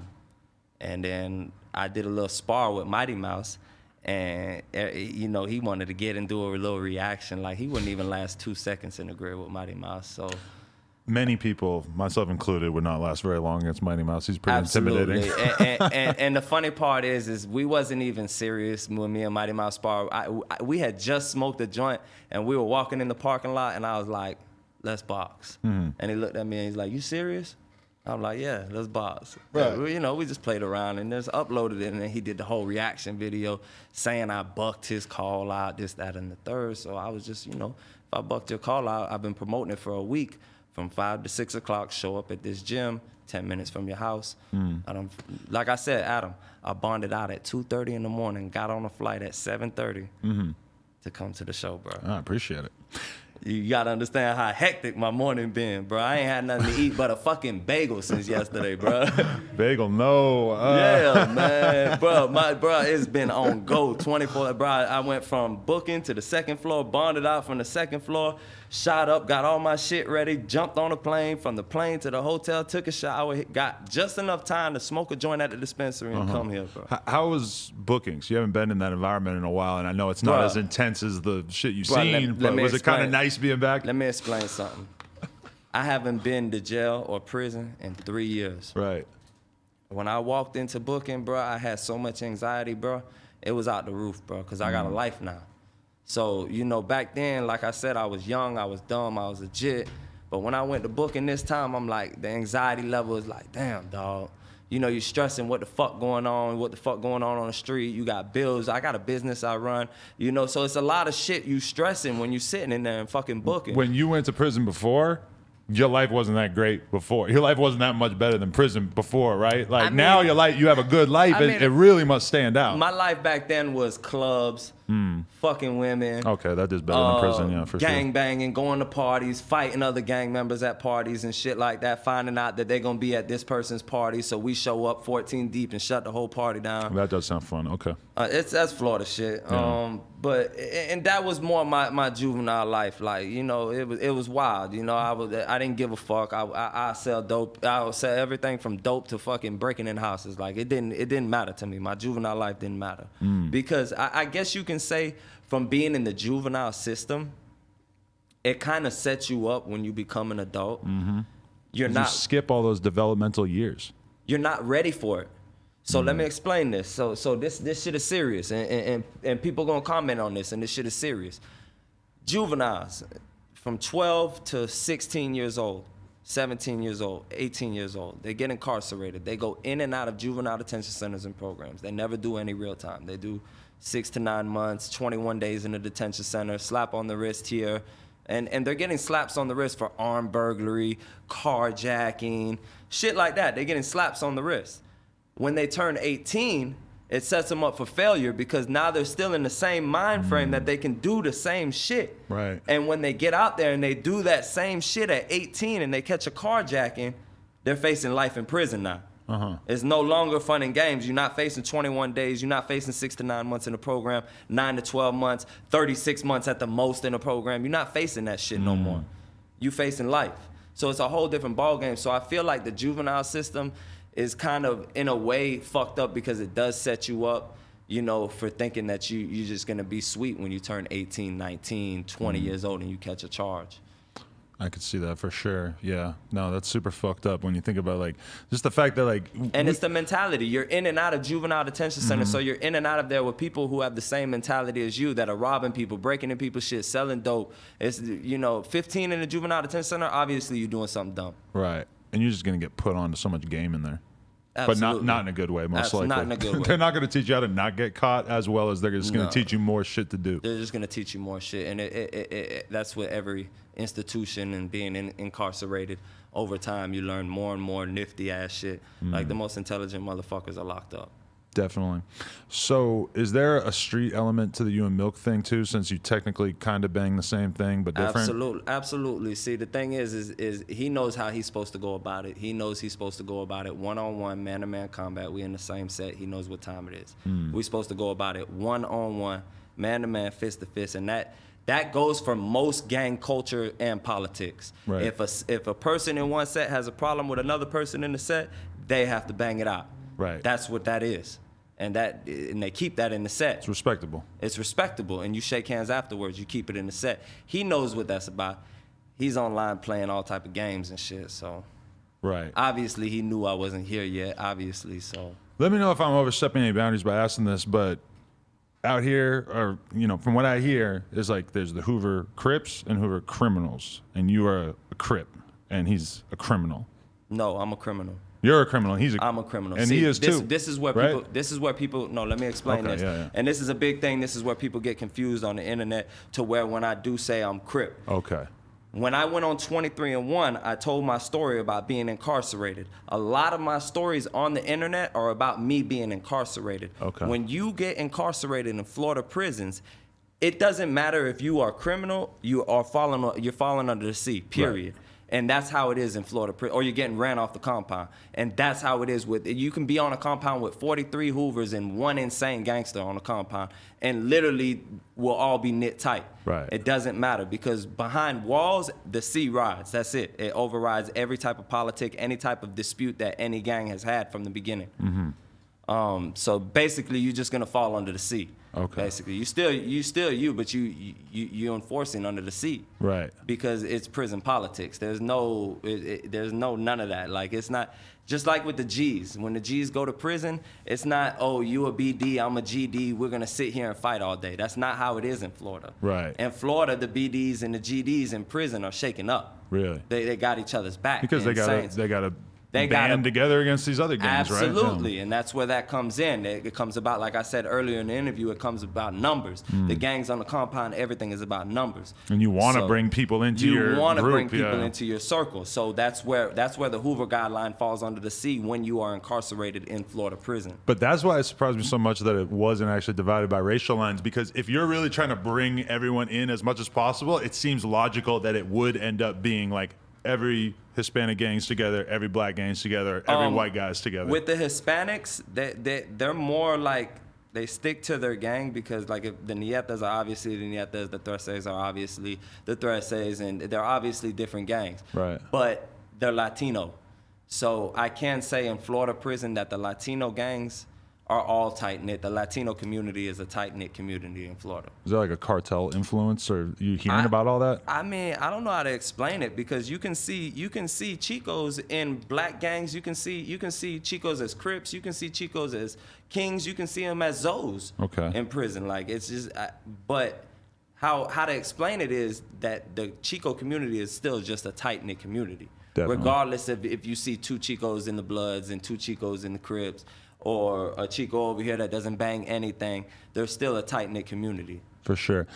And then I did a little spar with Mighty Mouse, and you know, he wanted to get and do a little reaction. Like, he wouldn't even last 2 seconds in the grid with Mighty Mouse. So many people, myself included, would not last very long against Mighty Mouse. He's pretty intimidating. and the funny part is we wasn't even serious when me and Mighty Mouse spar. We had just smoked a joint, and we were walking in the parking lot, and I was like, let's box. And he looked at me and he's like, you serious? I'm like, yeah, let's box. Right. You know, we just played around and just uploaded it, and then he did the whole reaction video saying I bucked his call out, this, that, and the third. So I was just, you know, if I bucked your call out, I've been promoting it for a week from 5 to 6 o'clock, show up at this gym, 10 minutes from your house. Like I said, Adam, I bonded out at 2:30 in the morning, got on a flight at 7:30 to come to the show, bro. I appreciate it. You gotta understand how hectic my morning been, bro. I ain't had nothing to eat but a fucking bagel since yesterday, bro. Bagel, no. Yeah, man, bro, it's been on go 24. Bro, I went from booking to the second floor, bonded out from the second floor, shot up, got all my shit ready, jumped on a plane, from the plane to the hotel, took a shower, got just enough time to smoke a joint at the dispensary and come here, bro. How was bookings? You haven't been in that environment in a while, and I know it's not as intense as the shit you've seen, but was it kind of nice being back? Let me explain something. I haven't been to jail or prison in 3 years. Right. When I walked into booking, bro, I had so much anxiety, bro. It was out the roof, bro, because I got a life now. So, you know, back then, like I said, I was young, I was dumb, I was legit. But when I went to booking this time, I'm like, the anxiety level is like, damn, dog. You know, you're stressing what the fuck going on on the street. You got bills. I got a business I run. You know, so it's a lot of shit you stressing when you sitting in there and fucking booking. When you went to prison before, your life wasn't that great before. Your life wasn't that much better than prison before, right? Like I mean, now your life, you have a good life. It really must stand out. My life back then was clubs, fucking women. Okay, that is better than prison, yeah, for sure. Gang banging, going to parties, fighting other gang members at parties and shit like that, finding out that they're going to be at this person's party, so we show up 14 deep and shut the whole party down. That does sound fun, okay. That's Florida shit. Yeah. And that was more my juvenile life. Like, you know, it was wild. You know, I didn't give a fuck. I sell dope. I would sell everything from dope to fucking breaking in houses. Like, it didn't matter to me. My juvenile life didn't matter. Because I guess you can say from being in the juvenile system, it kind of sets you up when you become an adult. You skip all those developmental years. You're not ready for it. So let me explain this. So this shit is serious, and people gonna comment on this, and this shit is serious. Juveniles from 12 to 16 years old, 17 years old, 18 years old, they get incarcerated. They go in and out of juvenile detention centers and programs. They never do any real time. They do 6 to 9 months, 21 days in a detention center, slap on the wrist here. And they're getting slaps on the wrist for armed burglary, carjacking, shit like that. They're getting slaps on the wrist. When they turn 18, it sets them up for failure because now they're still in the same mind frame that they can do the same shit. Right. And when they get out there and they do that same shit at 18 and they catch a carjacking, they're facing life in prison now. It's no longer fun and games. You're not facing 21 days. You're not facing 6 to 9 months in a program, 9 to 12 months, 36 months at the most in a program. You're not facing that shit no more. You facing life. So it's a whole different ballgame. So I feel like the juvenile system is kind of, in a way, fucked up because it does set you up, you know, for thinking that you're just going to be sweet when you turn 18, 19, 20 years old and you catch a charge. I could see that for sure. Yeah. No, that's super fucked up when you think about, like, just the fact that, like... And it's the mentality. You're in and out of juvenile detention centers, so you're in and out of there with people who have the same mentality as you that are robbing people, breaking in people's shit, selling dope. It's, you know, 15 in a juvenile detention center, obviously you're doing something dumb. Right. And you're just going to get put onto so much game in there. Absolutely. But not in a good way, most likely. Not in a good way. They're not going to teach you how to not get caught, as well as they're just going to teach you more shit to do. They're just going to teach you more shit. And that's what every institution and being incarcerated over time, you learn more and more nifty ass shit. Like the most intelligent motherfuckers are locked up. Definitely. So is there a street element to the you and Milk thing too, since you technically kind of bang the same thing but different? Absolutely. See, the thing is he knows how he's supposed to go about it. He knows he's supposed to go about it one-on-one, man-to-man combat. We in the same set. He knows what time it is. We're supposed to go about it one-on-one, man-to-man, fist-to-fist, and that goes for most gang culture and politics. Right. If a person in one set has a problem with another person in the set, they have to bang it out. Right. That's what that is. And they keep that in the set. It's respectable. It's respectable, and you shake hands afterwards. You keep it in the set. He knows what that's about. He's online playing all type of games and shit, so. Right. Obviously, he knew I wasn't here yet, obviously, so. Let me know if I'm overstepping any boundaries by asking this, but out here, or, you know, from what I hear, is like there's the Hoover Crips and Hoover Criminals, and you are a Crip, and he's a criminal. No, I'm a criminal. You're a criminal. I'm a criminal. And See, he is too. This is where right? people. This is where people. No, let me explain this. Yeah. And this is a big thing. This is where people get confused on the internet. To where when I do say I'm Crip. Okay. When I went on 23-1, I told my story about being incarcerated. A lot of my stories on the internet are about me being incarcerated. Okay. When you get incarcerated in Florida prisons, it doesn't matter if you are criminal. You're falling under the sea. Period. Right. And that's how it is in Florida, or you're getting ran off the compound. And that's how it is with, you can be on a compound with 43 Hoovers and one insane gangster on a compound, and literally we'll all be knit tight. Right. It doesn't matter, because behind walls, the sea rides. That's it. It overrides every type of politic, any type of dispute that any gang has had from the beginning. So basically, you're just gonna fall under the sea. Okay. Basically, you still you, but you enforcing under the sea. Right. Because it's prison politics. There's no none of that. Like, it's not just like with the G's. When the G's go to prison, it's not, oh, you a BD, I'm a GD, we're gonna sit here and fight all day. That's not how it is in Florida. Right. In Florida, the BDs and the GDs in prison are shaking up. Really? They got each other's back. Because they gotta band together against these other gangs, right? Absolutely, and that's where that comes in. It comes about, like I said earlier in the interview, it comes about numbers. The gangs on the compound, everything is about numbers. And you want to bring people into your group. You want to bring people into your circle. So that's where the Hoover guideline falls under the C when you are incarcerated in Florida prison. But that's why it surprised me so much that it wasn't actually divided by racial lines, because if you're really trying to bring everyone in as much as possible, it seems logical that it would end up being like every Hispanic gangs together, every black gangs together, every white guys together. With the Hispanics, they're more like, they stick to their gang, because like if the Nietas are obviously the Nietas, the Threses are obviously the Threses, and they're obviously different gangs. Right. But they're Latino. So I can say in Florida prison that the Latino gangs are all tight-knit. The Latino community is a tight-knit community in Florida. Is there like a cartel influence, or you hearing about all that? I mean, I don't know how to explain it, because you can see Chicos in black gangs. You can see Chicos as Crips. You can see Chicos as Kings. You can see them as Zos in prison. Like, it's just, but how to explain it is that the Chico community is still just a tight-knit community. Definitely. Regardless of if you see two Chicos in the Bloods and two Chicos in the Crips, or a Chico over here that doesn't bang anything, there's still a tight-knit community. For sure.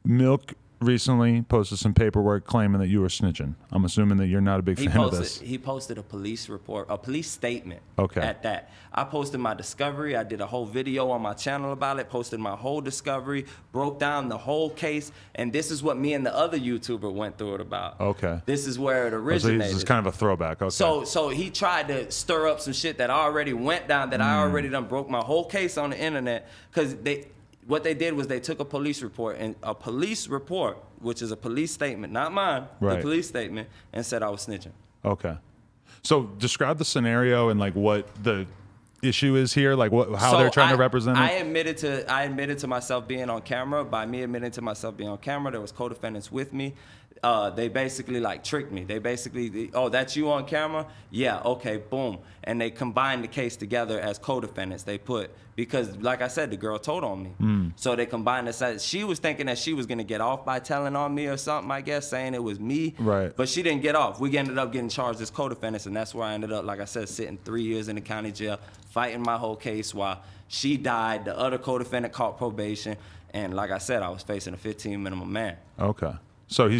Milk recently posted some paperwork claiming that you were snitching. I'm assuming that you're not a big fan of this. He posted a police report, a police statement at that. I posted my discovery. I did a whole video on my channel about it, posted my whole discovery, broke down the whole case, and this is what me and the other YouTuber went through it about. Okay. This is where it originated. So this is kind of a throwback. Okay. So he tried to stir up some shit that already went down, that I already done broke my whole case on the internet, because what they did was they took a police report, which is a police statement, not mine, the police statement, and said I was snitching. Okay. So describe the scenario and like what the issue is here, like how they're trying to represent it. I admitted to myself being on camera. By me admitting to myself being on camera, there was co-defendants with me. They basically like tricked me. They basically, oh, that's you on camera? Yeah, okay, boom. And they combined the case together as co-defendants. Because like I said, the girl told on me. So they combined the, she was thinking that she was gonna get off by telling on me or something, I guess, saying it was me. Right. But she didn't get off. We ended up getting charged as co-defendants, and that's where I ended up, like I said, sitting 3 years in the county jail, fighting my whole case while she died. The other co-defendant caught probation, and like I said, I was facing a 15 minimum man. Okay. So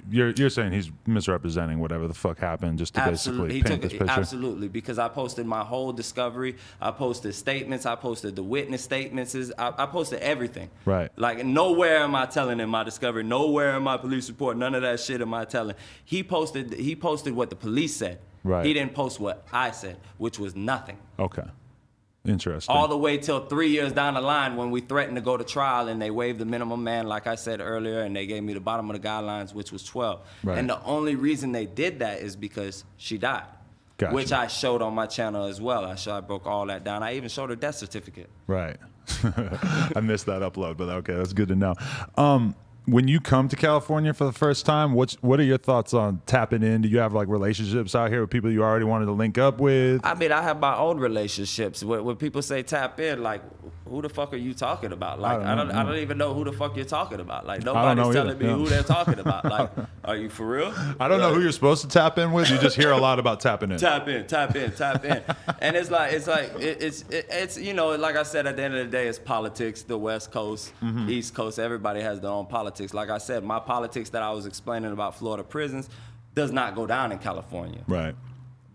you're saying he's misrepresenting whatever the fuck happened, just to basically paint this picture? Absolutely, because I posted my whole discovery. I posted statements. I posted the witness statements. I posted everything. Right. Like, nowhere am I telling in my discovery. Nowhere in my police report. None of that shit am I telling. He posted what the police said. Right. He didn't post what I said, which was nothing. Okay. Interesting. All the way till 3 years down the line when we threatened to go to trial and they waived the minimum man, like I said earlier, and they gave me the bottom of the guidelines, which was 12. Right. And the only reason they did that is because she died, gotcha. Which I showed on my channel as well. I broke all that down. I even showed her death certificate. Right. I missed that upload, but okay, that's good to know. When you come to California for the first time, what are your thoughts on tapping in? Do you have like relationships out here with people you already wanted to link up with? I mean, I have my own relationships. When people say tap in, like, who the fuck are you talking about? Like, I don't even know who the fuck you're talking about. Like, nobody's telling me who they're talking about. Like, are you for real? I don't know who you're supposed to tap in with. You just hear a lot about tapping in. Tap in. And it's you know, like I said, at the end of the day, it's politics. The West Coast, East Coast, everybody has their own politics. Like I said, my politics that I was explaining about Florida prisons does not go down in California. Right.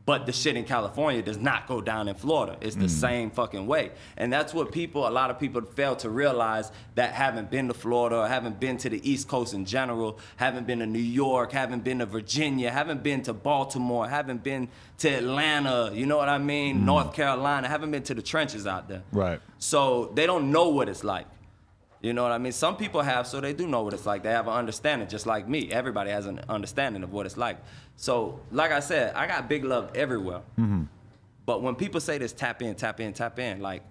But the shit in California does not go down in Florida. It's the same fucking way. And that's what a lot of people fail to realize that haven't been to Florida or haven't been to the East Coast in general, haven't been to New York, haven't been to Virginia, haven't been to Baltimore, haven't been to Atlanta, you know what I mean? North Carolina, haven't been to the trenches out there. Right. So they don't know what it's like. You know what I mean? Some people have, so they do know what it's like. They have an understanding, just like me. Everybody has an understanding of what it's like. So, like I said, I got big love everywhere. But when people say this, tap in, like.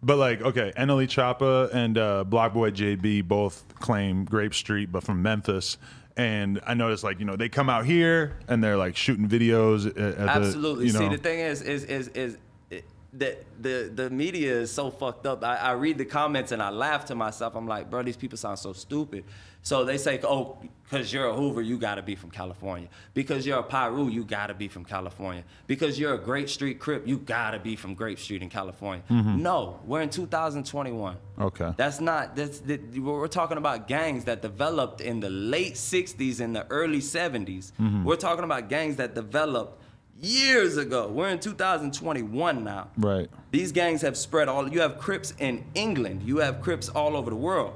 But like, okay, NLE Choppa and Block Boy JB both claim Grape Street, but from Memphis. And I noticed, like, you know, they come out here and they're like shooting videos. Absolutely. You know. See, the thing is the media is so fucked up. I read the comments and I laugh to myself. I'm like, bro, these people sound so stupid. So they say, oh, because you're a Hoover, you got to be from California. Because you're a Pyru, you got to be from California. Because you're a Grape Street Crip, you got to be from Grape Street in California. No, we're in 2021. Okay. We're talking about gangs that developed in the late 60s and the early 70s. We're talking about gangs that developed years ago. We're in 2021 now. Right. These gangs have spread you have Crips in England. You have Crips all over the world.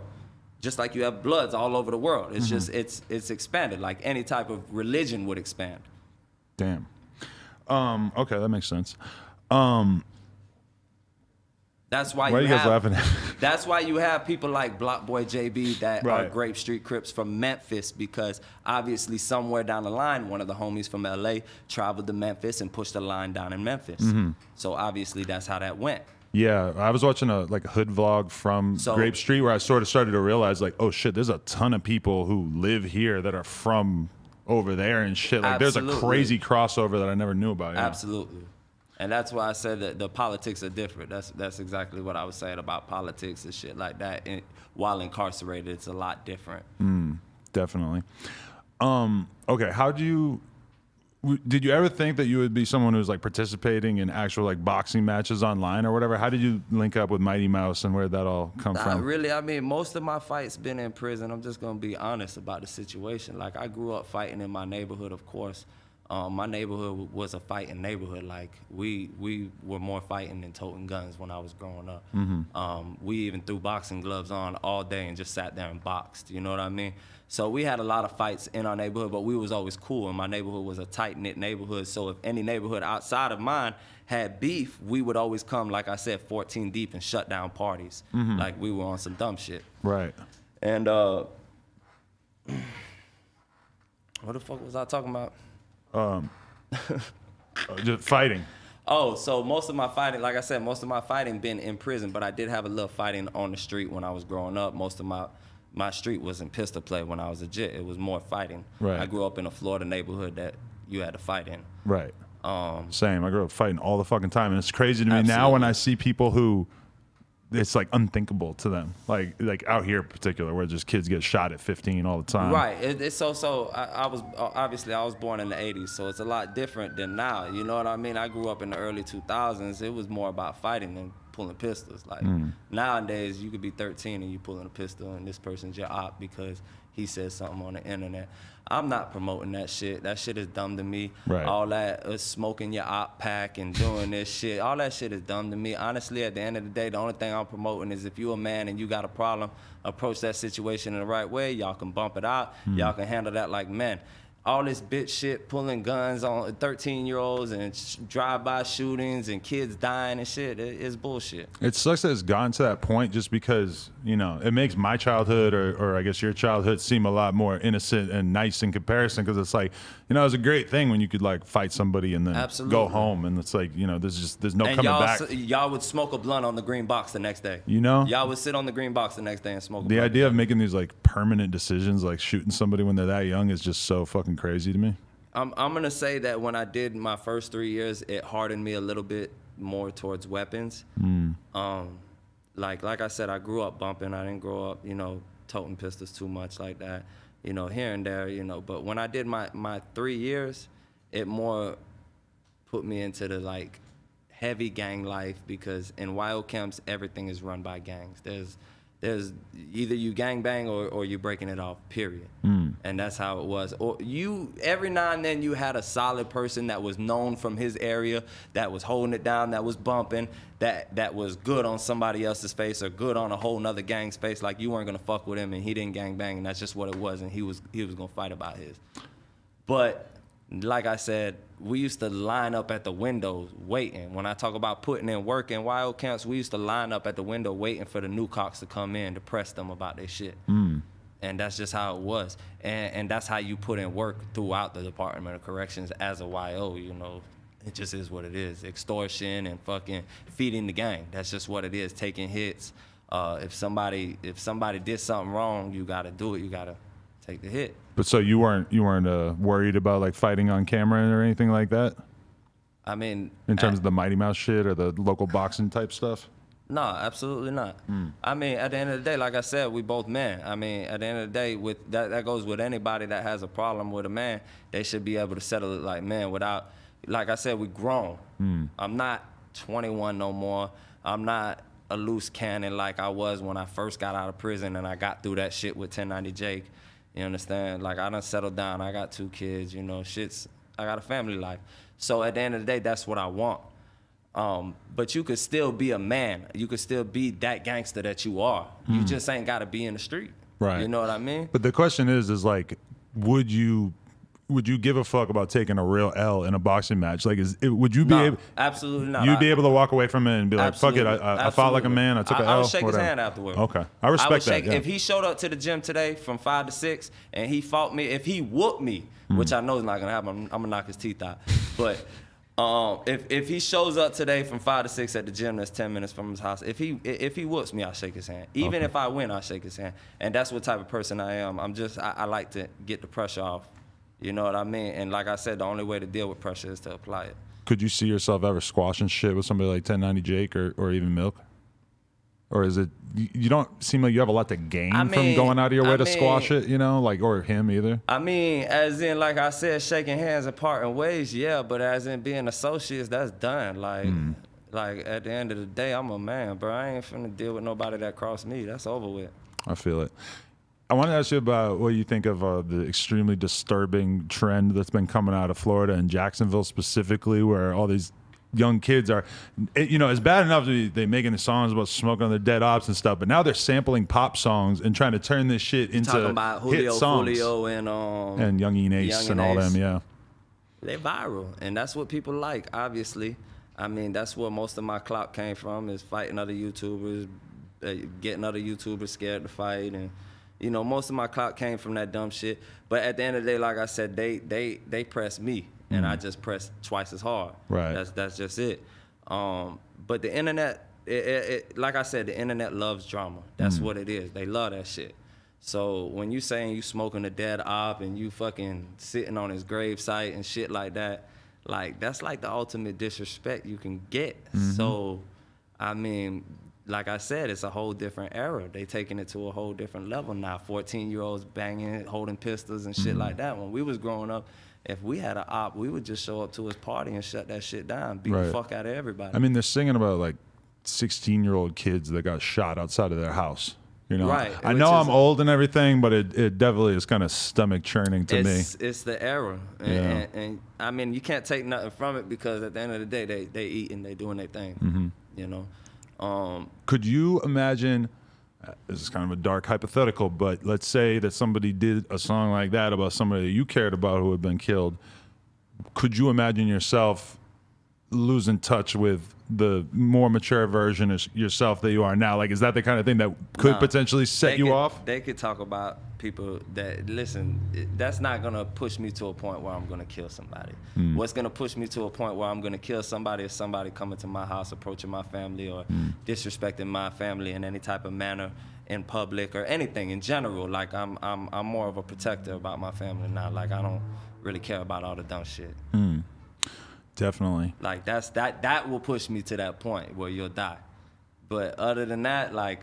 Just like you have Bloods all over the world. It's just, it's expanded like any type of religion would expand. Damn. Okay, that makes sense. That's why you guys laughing at? That's why you have people like Block Boy JB that Right. are Grape Street Crips from Memphis, because obviously somewhere down the line, one of the homies from LA traveled to Memphis and pushed a line down in Memphis. So obviously that's how that went. Yeah, I was watching a hood vlog from Grape Street where I sort of started to realize like, oh shit, there's a ton of people who live here that are from over there and shit. Like there's a crazy crossover that I never knew about. Yeah. Absolutely. And that's why I said that the politics are different. That's exactly what I was saying about politics and shit like that. And while incarcerated, it's a lot different. Definitely. Okay, did you ever think that you would be someone who's like participating in actual like boxing matches online or whatever? How did you link up with Mighty Mouse and where did that all come from? Really, I mean, most of my fights been in prison. I'm just gonna be honest about the situation. Like I grew up fighting in my neighborhood, of course. My neighborhood was a fighting neighborhood. Like we were more fighting than toting guns when I was growing up. We even threw boxing gloves on all day and just sat there and boxed. You know what I mean? So we had a lot of fights in our neighborhood, but we was always cool. And my neighborhood was a tight-knit neighborhood. So if any neighborhood outside of mine had beef, we would always come, like I said, 14 deep and shut down parties. Like we were on some dumb shit. Right. And what the fuck was I talking about? Just fighting. Oh, so most of my fighting, like I said, most of my fighting been in prison, but I did have a little fighting on the street when I was growing up. Most of my street wasn't pistol play when I was a jit. It was more fighting. Right. I grew up in a Florida neighborhood that you had to fight in. Right. Same. I grew up fighting all the fucking time, and it's crazy to me Absolutely. now when I see people who it's like unthinkable to them, like out here in particular, where just kids get shot at 15 all the time. Right. It's so I was obviously I was born in the 80s, so it's a lot different than now. You know what I mean? I grew up in the early 2000s. It was more about fighting than pulling pistols. Like nowadays, you could be 13 and you pulling a pistol, and this person's your op because he said something on the internet. I'm not promoting that shit. That shit is dumb to me. Right. All that smoking your op pack and doing this shit, all that shit is dumb to me. Honestly, at the end of the day, the only thing I'm promoting is if you a man and you got a problem, approach that situation in the right way. Y'all can bump it out. Y'all can handle that like men. All this bitch shit, pulling guns on 13-year-olds and drive-by shootings and kids dying and shit, it's bullshit. It sucks that it's gotten to that point just because, you know, it makes my childhood or I guess your childhood seem a lot more innocent and nice in comparison, because it's like, you know, it was a great thing when you could like fight somebody and then go home, and it's like, you know, there's no coming back. Y'all would smoke a blunt on the green box the next day. You know? Y'all would sit on the green box the next day and smoke a The blunt. idea of making these like permanent decisions, like shooting somebody when they're that young, is just so fucking crazy to me. I'm gonna say that when I did my first 3 years, it hardened me a little bit more towards weapons. Like I said, I grew up bumping. I didn't grow up, you know, toting pistols too much like that, you know, here and there, you know. But when I did my 3 years, it more put me into the like heavy gang life, because in wild camps everything is run by gangs. There's either you gang bang or you breaking it off, period. And that's how it was. Or every now and then you had a solid person that was known from his area, that was holding it down, that was bumping, that was good on somebody else's face or good on a whole nother gang's face. Like you weren't gonna fuck with him and he didn't gang bang, and that's just what it was, and he was gonna fight about his. But like I said, we used to line up at the windows waiting. When I talk about putting in work in wild camps, we used to line up at the window waiting for the new cocks to come in to press them about their shit. And that's just how it was. And that's how you put in work throughout the Department of Corrections as a YO, you know. It just is what it is. Extortion and fucking feeding the gang. That's just what it is, taking hits. If somebody did something wrong, you gotta do it. You gotta take the hit. But so you weren't worried about like fighting on camera or anything like that? I mean, in terms of the Mighty Mouse shit or the local boxing type stuff? no, absolutely not. I mean, at the end of the day, like I said, we both men. I mean, at the end of the day, with that goes with anybody that has a problem with a man. They should be able to settle it like men without, like I said, we grown. I'm not 21 no more. I'm not a loose cannon like I was when I first got out of prison and I got through that shit with 1090 Jake. You understand? Like, I done settled down. I got 2 kids, you know, I got a family life. So at the end of the day, that's what I want. But you could still be a man. You could still be that gangster that you are. You just ain't got to be in the street. Right. You know what I mean? But the question is like, would you give a fuck about taking a real L in a boxing match? Like, would you be able? Absolutely not. You'd be able to walk away from it and be like, fuck it, I fought like a man, I took an L. I would shake whatever. his hand afterward. Okay. I respect that. Yeah. If he showed up to the gym today from 5 to 6 and he fought me, if he whooped me, which I know is not going to happen, I'm going to knock his teeth out. But if he shows up today from 5 to 6 at the gym that's 10 minutes from his house, if he whoops me, I'll shake his hand. Even if I win, I'll shake his hand. And that's what type of person I am. I like to get the pressure off. You know what I mean? And like I said, the only way to deal with pressure is to apply it. Could you see yourself ever squashing shit with somebody like 1090 Jake or even Milk? Or is it, you don't seem like you have a lot to gain from going out of your way to squash it, you know, like, or him either? I mean, as in, like I said, shaking hands and parting ways, yeah, but as in being associates, that's done. Like at the end of the day, I'm a man, bro. I ain't finna deal with nobody that crossed me. That's over with. I feel it. I want to ask you about what you think of the extremely disturbing trend that's been coming out of Florida and Jacksonville specifically, where all these young kids are, you know, it's bad enough that they're making the songs about smoking on their dead ops and stuff, but now they're sampling pop songs and trying to turn this shit into talking about hit songs. Julio and Young Ace and all them, yeah. They're viral, and that's what people like, obviously. I mean, that's where most of my clout came from, is fighting other YouTubers, getting other YouTubers scared to fight, and you know, most of my clout came from that dumb shit. But at the end of the day, like I said, they pressed me, and I just pressed twice as hard. Right. That's just it. But the internet, like I said, the internet loves drama. That's what it is. They love that shit. So when you saying you smoking a dead op and you fucking sitting on his gravesite and shit like that, like that's like the ultimate disrespect you can get. So, I mean, like I said, it's a whole different era. They taking it to a whole different level now. 14-year-olds banging, holding pistols and shit like that. When we was growing up, if we had an op, we would just show up to his party and shut that shit down, beat the fuck out of everybody. I mean, they're singing about like 16-year-old kids that got shot outside of their house. You know, right. I know I'm old and everything, but it definitely is kind of stomach churning to me. It's the era, and I mean, you can't take nothing from it because at the end of the day, they eating, they doing their thing. You know. Could you imagine, this is kind of a dark hypothetical, but let's say that somebody did a song like that about somebody that you cared about who had been killed. Could you imagine yourself losing touch with the more mature version of yourself that you are now? Like, is that the kind of thing that could potentially set you off? They could talk about people that, listen, that's not going to push me to a point where I'm going to kill somebody. What's going to push me to a point where I'm going to kill somebody is somebody coming to my house, approaching my family, or disrespecting my family in any type of manner in public or anything in general. Like, I'm more of a protector about my family now. Like, I don't really care about all the dumb shit. Definitely. Like, that will push me to that point where you'll die. But other than that, like,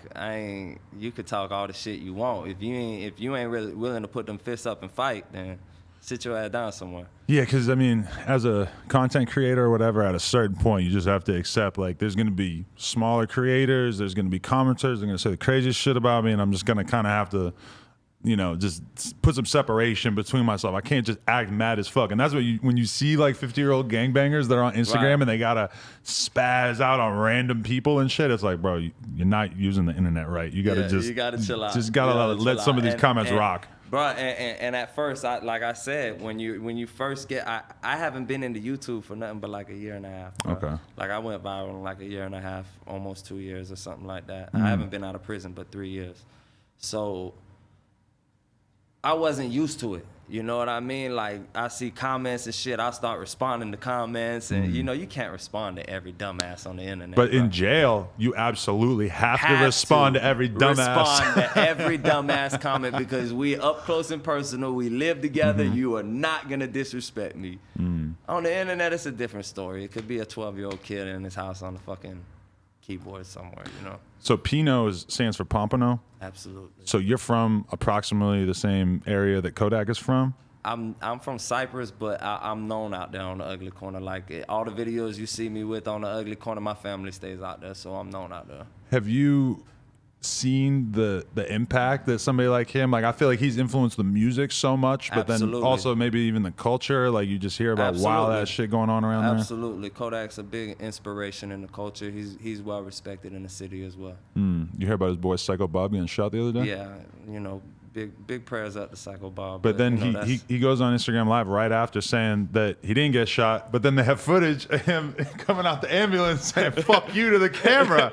you could talk all the shit you want. If you ain't really willing to put them fists up and fight, then sit your ass down somewhere. Yeah, because I mean, as a content creator or whatever, at a certain point, you just have to accept, like, there's going to be smaller creators, there's going to be commenters, they're going to say the craziest shit about me, and I'm just going to kind of have to, you know, just put some separation between myself. I can't just act mad as fuck. And that's what when you see like 50-year-old gangbangers that are on Instagram and they gotta spaz out on random people and shit, it's like, bro, you're not using the internet right. You gotta you gotta chill out. Just gotta let some of these comments rock. Bro, and at first, like I said, when you first get, I haven't been into YouTube for nothing but like a year and a half. Bro. Okay. Like, I went viral in like a year and a half, almost 2 years or something like that. I haven't been out of prison but 3 years. So I wasn't used to it. You know what I mean? Like, I see comments and shit, I start responding to comments, and you know, you can't respond to every dumbass on the internet. But in jail, you absolutely have to respond to every dumbass. Respond to every dumbass comment, because we up close and personal, we live together, you are not gonna disrespect me. On the internet, it's a different story. It could be a 12-year-old kid in his house on the fucking keyboard somewhere, you know? So Pino stands for Pompano? Absolutely. So you're from approximately the same area that Kodak is from? I'm from Cyprus, but I'm known out there on the Ugly Corner. Like, all the videos you see me with on the Ugly Corner, my family stays out there, so I'm known out there. Have you seen the impact that somebody like him, like I feel like he's influenced the music so much, but Absolutely. then also maybe even the culture, like you just hear about wild ass shit going on around there? Absolutely. Kodak's a big inspiration in the culture. He's well respected in the city as well. You hear about his boy Psycho Bob getting shot the other day? Yeah, you know, big prayers up to Psycho Bob. But then you know, he goes on Instagram Live right after saying that he didn't get shot, but then they have footage of him coming out the ambulance saying "fuck you" to the camera.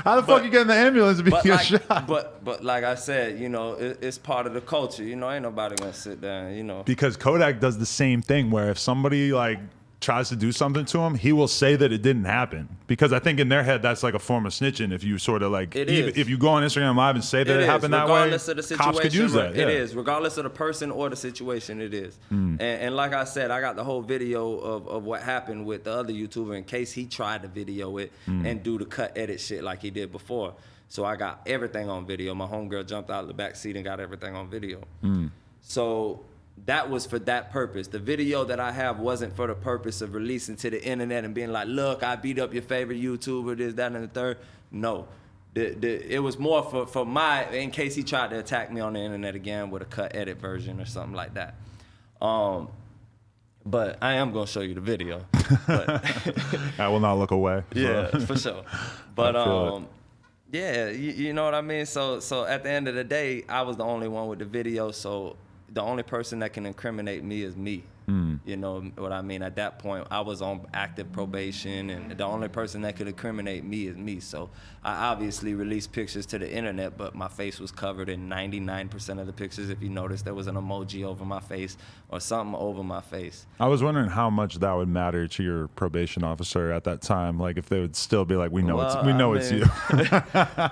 How the fuck you get in the ambulance if you get shot? But like I said, you know, it's part of the culture. You know, ain't nobody gonna sit there, you know. Because Kodak does the same thing, where if somebody like tries to do something to him, he will say that it didn't happen. Because I think in their head that's like a form of snitching. If you sort of like, if you go on Instagram Live and say that it happened that way, regardless of the situation, cops could use that. It is, regardless of the person or the situation, it is. And like I said, I got the whole video of what happened with the other YouTuber in case he tried to video it and do the cut edit shit like he did before. So I got everything on video. My homegirl jumped out of the back seat and got everything on video. So that was for that purpose. The video that I have wasn't for the purpose of releasing to the internet and being like, look, I beat up your favorite YouTuber, this, that, and the third. No. It was more for in case he tried to attack me on the internet again with a cut edit version or something like that. But I am gonna show you the video. I will not look away. Yeah, for sure. But yeah, you know what I mean? So at the end of the day, I was the only one with the video, so the only person that can incriminate me is me. You know what I mean? At that point, I was on active probation, and the only person that could incriminate me is me. So I obviously released pictures to the internet, but my face was covered in 99% of the pictures. If you notice, there was an emoji over my face or something over my face. I was wondering how much that would matter to your probation officer at that time. Like if they would still be like, we know it's you.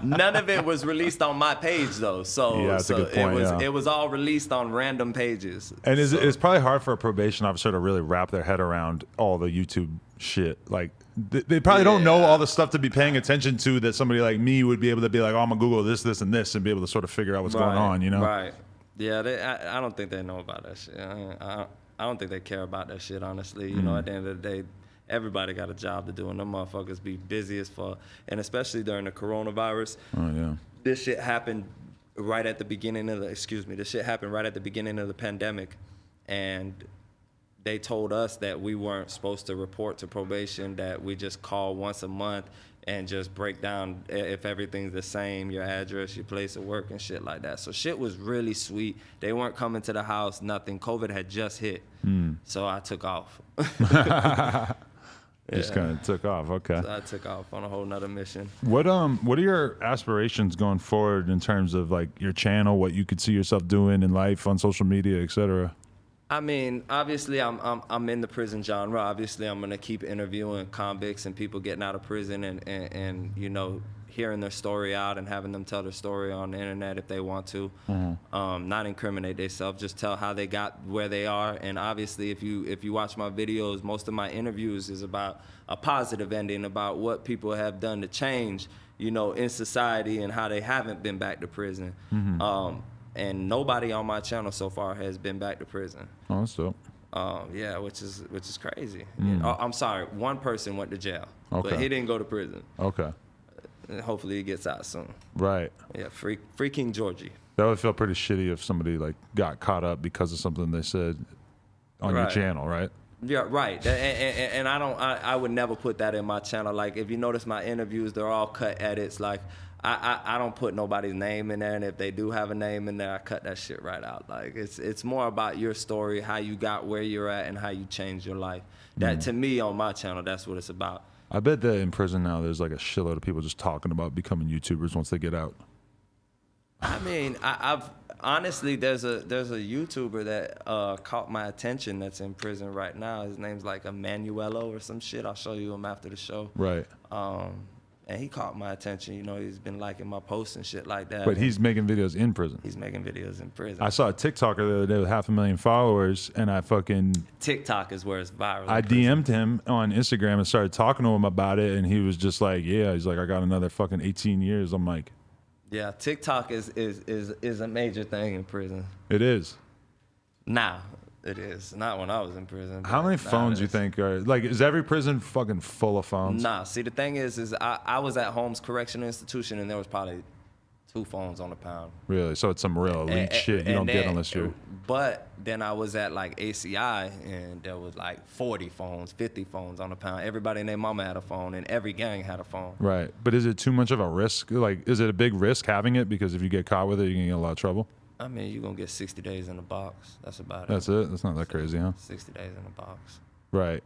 None of it was released on my page though. So, yeah, that's a good point, it was all released on random pages. And it's probably hard for a probation officer to really wrap their head around all the YouTube shit. Like they probably don't know all the stuff to be paying attention to that somebody like me would be able to be like, oh, I'm gonna Google this, this, and this, and be able to sort of figure out what's going on, you know? Right. Yeah, I don't think they know about that shit. I don't think they care about that shit, honestly. You know, at the end of the day, everybody got a job to do, and them motherfuckers be busy as fuck. And especially during the coronavirus. Oh, yeah. This shit happened right at the beginning of this shit happened right at the beginning of the pandemic. And they told us that we weren't supposed to report to probation, that we just call once a month and just break down if everything's the same, your address, your place of work, and shit like that. So shit was really sweet. They weren't coming to the house, nothing. COVID had just hit. So I took off. Just kind of took off. Okay. So I took off on a whole nother mission. What are your aspirations going forward in terms of like your channel, what you could see yourself doing in life on social media, etc.? I mean, obviously, I'm in the prison genre. Obviously, I'm gonna keep interviewing convicts and people getting out of prison, and you know, hearing their story out and having them tell their story on the internet if they want to. Not incriminate themselves, just tell how they got where they are. And obviously, if you watch my videos, most of my interviews is about a positive ending, about what people have done to change, you know, in society and how they haven't been back to prison. And nobody on my channel so far has been back to prison. Oh, that's dope. Yeah, which is crazy. You know, I'm sorry, one person went to jail, but he didn't go to prison. Okay. Hopefully he gets out soon. Right. Yeah, free King Georgie. That would feel pretty shitty if somebody like got caught up because of something they said on your channel, right? Yeah, right. And I would never put that in my channel. Like, if you notice my interviews, they're all cut edits. Like, I don't put nobody's name in there, and if they do have a name in there, I cut that shit right out. Like, it's more about your story, how you got where you're at, and how you changed your life. That, to me, on my channel, that's what it's about. I bet that in prison now there's like a shitload of people just talking about becoming YouTubers once they get out. I mean, I've honestly, there's a YouTuber that caught my attention that's in prison right now. His name's like Emanuelo or some shit. I'll show you him after the show. Right. And he caught my attention. You know, he's been liking my posts and shit like that. But he's making videos in prison. He's making videos in prison. I saw a TikToker the other day with 500,000 followers, and I fucking TikTok is where it's viral. I DM'd him on Instagram and started talking to him about it, and he was just like, "Yeah," he's like, "I got another fucking 18 years." I'm like, "Yeah, TikTok is a major thing in prison." It is. Now it is not when I was in prison. How many phones you think are like? Is every prison fucking full of phones? Nah. See, the thing is I was at Holmes Correctional Institution, and there was probably 2 phones on the pound. Really? So it's some real elite shit you don't get unless you're. But then I was at like ACI, and there was like 40 phones, 50 phones on the pound. Everybody and their mama had a phone, and every gang had a phone. Right. But is it too much of a risk? Like, is it a big risk having it? Because if you get caught with it, you can get in a lot of trouble. I mean, you're going to get 60 days in the box. That's about it. That's it? That's not that crazy, huh? 60 days in the box. Right.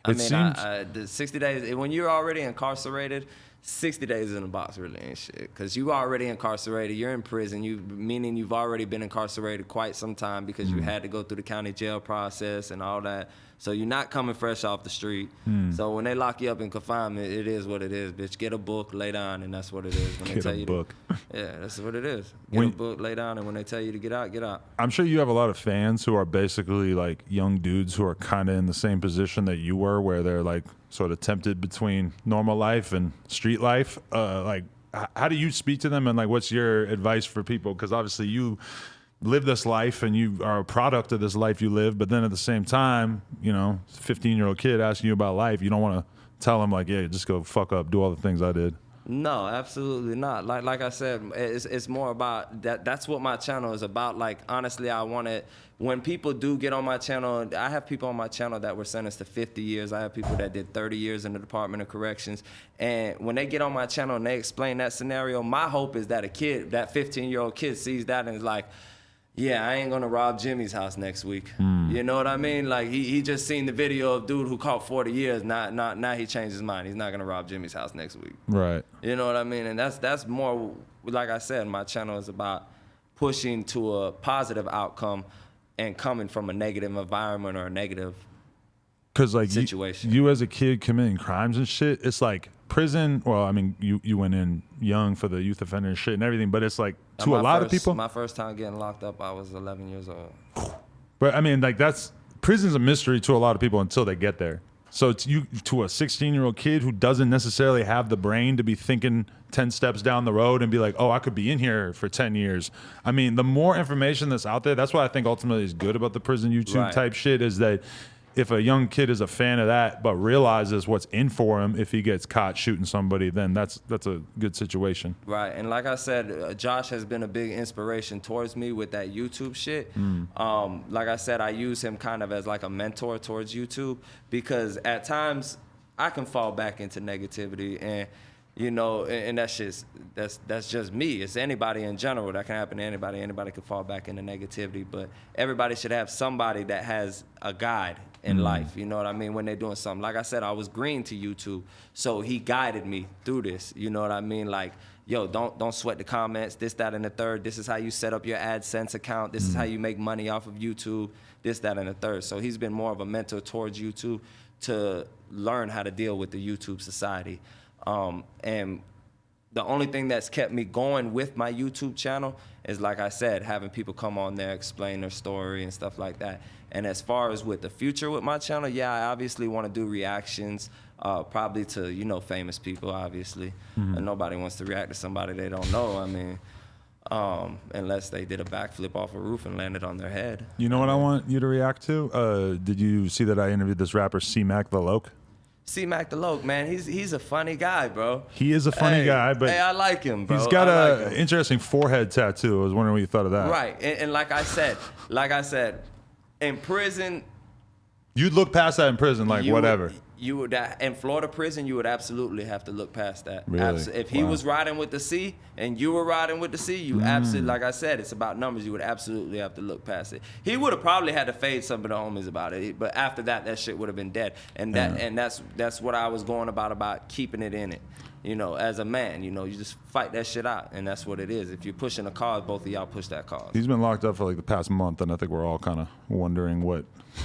I mean, the 60 days, when you're already incarcerated, 60 days in the box really ain't shit. Because you already incarcerated, you're in prison, meaning you've already been incarcerated quite some time because you had to go through the county jail process and all that. So you're not coming fresh off the street. So when they lock you up in confinement, it is what it is, bitch. Get a book, lay down, and that's what it is. When they tell you book. Yeah, that's what it is. Get a book, lay down, and when they tell you to get out, get out. I'm sure you have a lot of fans who are basically like young dudes who are kind of in the same position that you were, where they're like sort of tempted between normal life and street life. Like, how do you speak to them, and like, what's your advice for people? Because obviously you live this life and you are a product of this life you live, but then at the same time, you know, 15-year-old kid asking you about life, you don't want to tell them like, yeah, just go fuck up, do all the things I did. No, absolutely not. Like I said, it's more about that. That's what my channel is about. Like, honestly, I want it. When people do get on my channel, I have people on my channel that were sentenced to 50 years. I have people that did 30 years in the Department of Corrections. And when they get on my channel and they explain that scenario, my hope is that a kid, that 15-year-old kid sees that and is like, yeah, I ain't gonna rob Jimmy's house next week. You know what I mean? Like, he just seen the video of dude who caught 40 years. Now he changed his mind. He's not gonna rob Jimmy's house next week. Right. You know what I mean? And that's more, like I said, my channel is about pushing to a positive outcome and coming from a negative environment or a negative situation. You as a kid committing crimes and shit, it's like prison. Well, I mean, you went in young for the youth offender shit and everything, but it's like to a lot of people. My first time getting locked up, I was 11 years old. But I mean, like, prison's a mystery to a lot of people until they get there. So to a 16-year-old kid who doesn't necessarily have the brain to be thinking 10 steps down the road and be like, oh, I could be in here for 10 years. I mean, the more information that's out there, that's what I think ultimately is good about the prison YouTube type shit, is that if a young kid is a fan of that but realizes what's in for him if he gets caught shooting somebody, then that's a good situation. Right. And like I said, Josh has been a big inspiration towards me with that YouTube shit. Like I said, I use him kind of as like a mentor towards YouTube, because at times I can fall back into negativity, and you know, and that's just me. It's anybody in general. That can happen to anybody. Anybody can fall back into negativity, but everybody should have somebody that has a guide in life. You know what I mean? When they're doing something. Like I said, I was green to YouTube, so he guided me through this. You know what I mean? Like, yo, don't sweat the comments, this, that, and the third. This is how you set up your AdSense account. This is how you make money off of YouTube, this, that, and the third. So he's been more of a mentor towards YouTube to learn how to deal with the YouTube society. And the only thing that's kept me going with my YouTube channel is, like I said, having people come on there, explain their story and stuff like that. And as far as with the future with my channel, yeah, I obviously want to do reactions, probably to, you know, famous people, obviously. And nobody wants to react to somebody they don't know, I mean, unless they did a backflip off a roof and landed on their head. You know what I want you to react to? Did you see that I interviewed this rapper, C-Mac the Loke? C-Mac the Loke, man, he's a funny guy, bro. He is a funny guy, but I like him, bro. He's got an interesting forehead tattoo. I was wondering what you thought of that. Right, and like I said, in prison, you'd look past that in prison, like whatever. you would in Florida prison, you would absolutely have to look past that. Really? If he was riding with the C and you were riding with the C, you absolutely, like I said, it's about numbers. You would absolutely have to look past it. He would have probably had to fade some of the homies about it, but after that, that shit would have been dead. And that's what I was going about keeping it in it. You know, as a man, you know, you just fight that shit out, and that's what it is. If you're pushing a cause, both of y'all push that cause. He's been locked up for like the past month, and I think we're all kind of wondering what.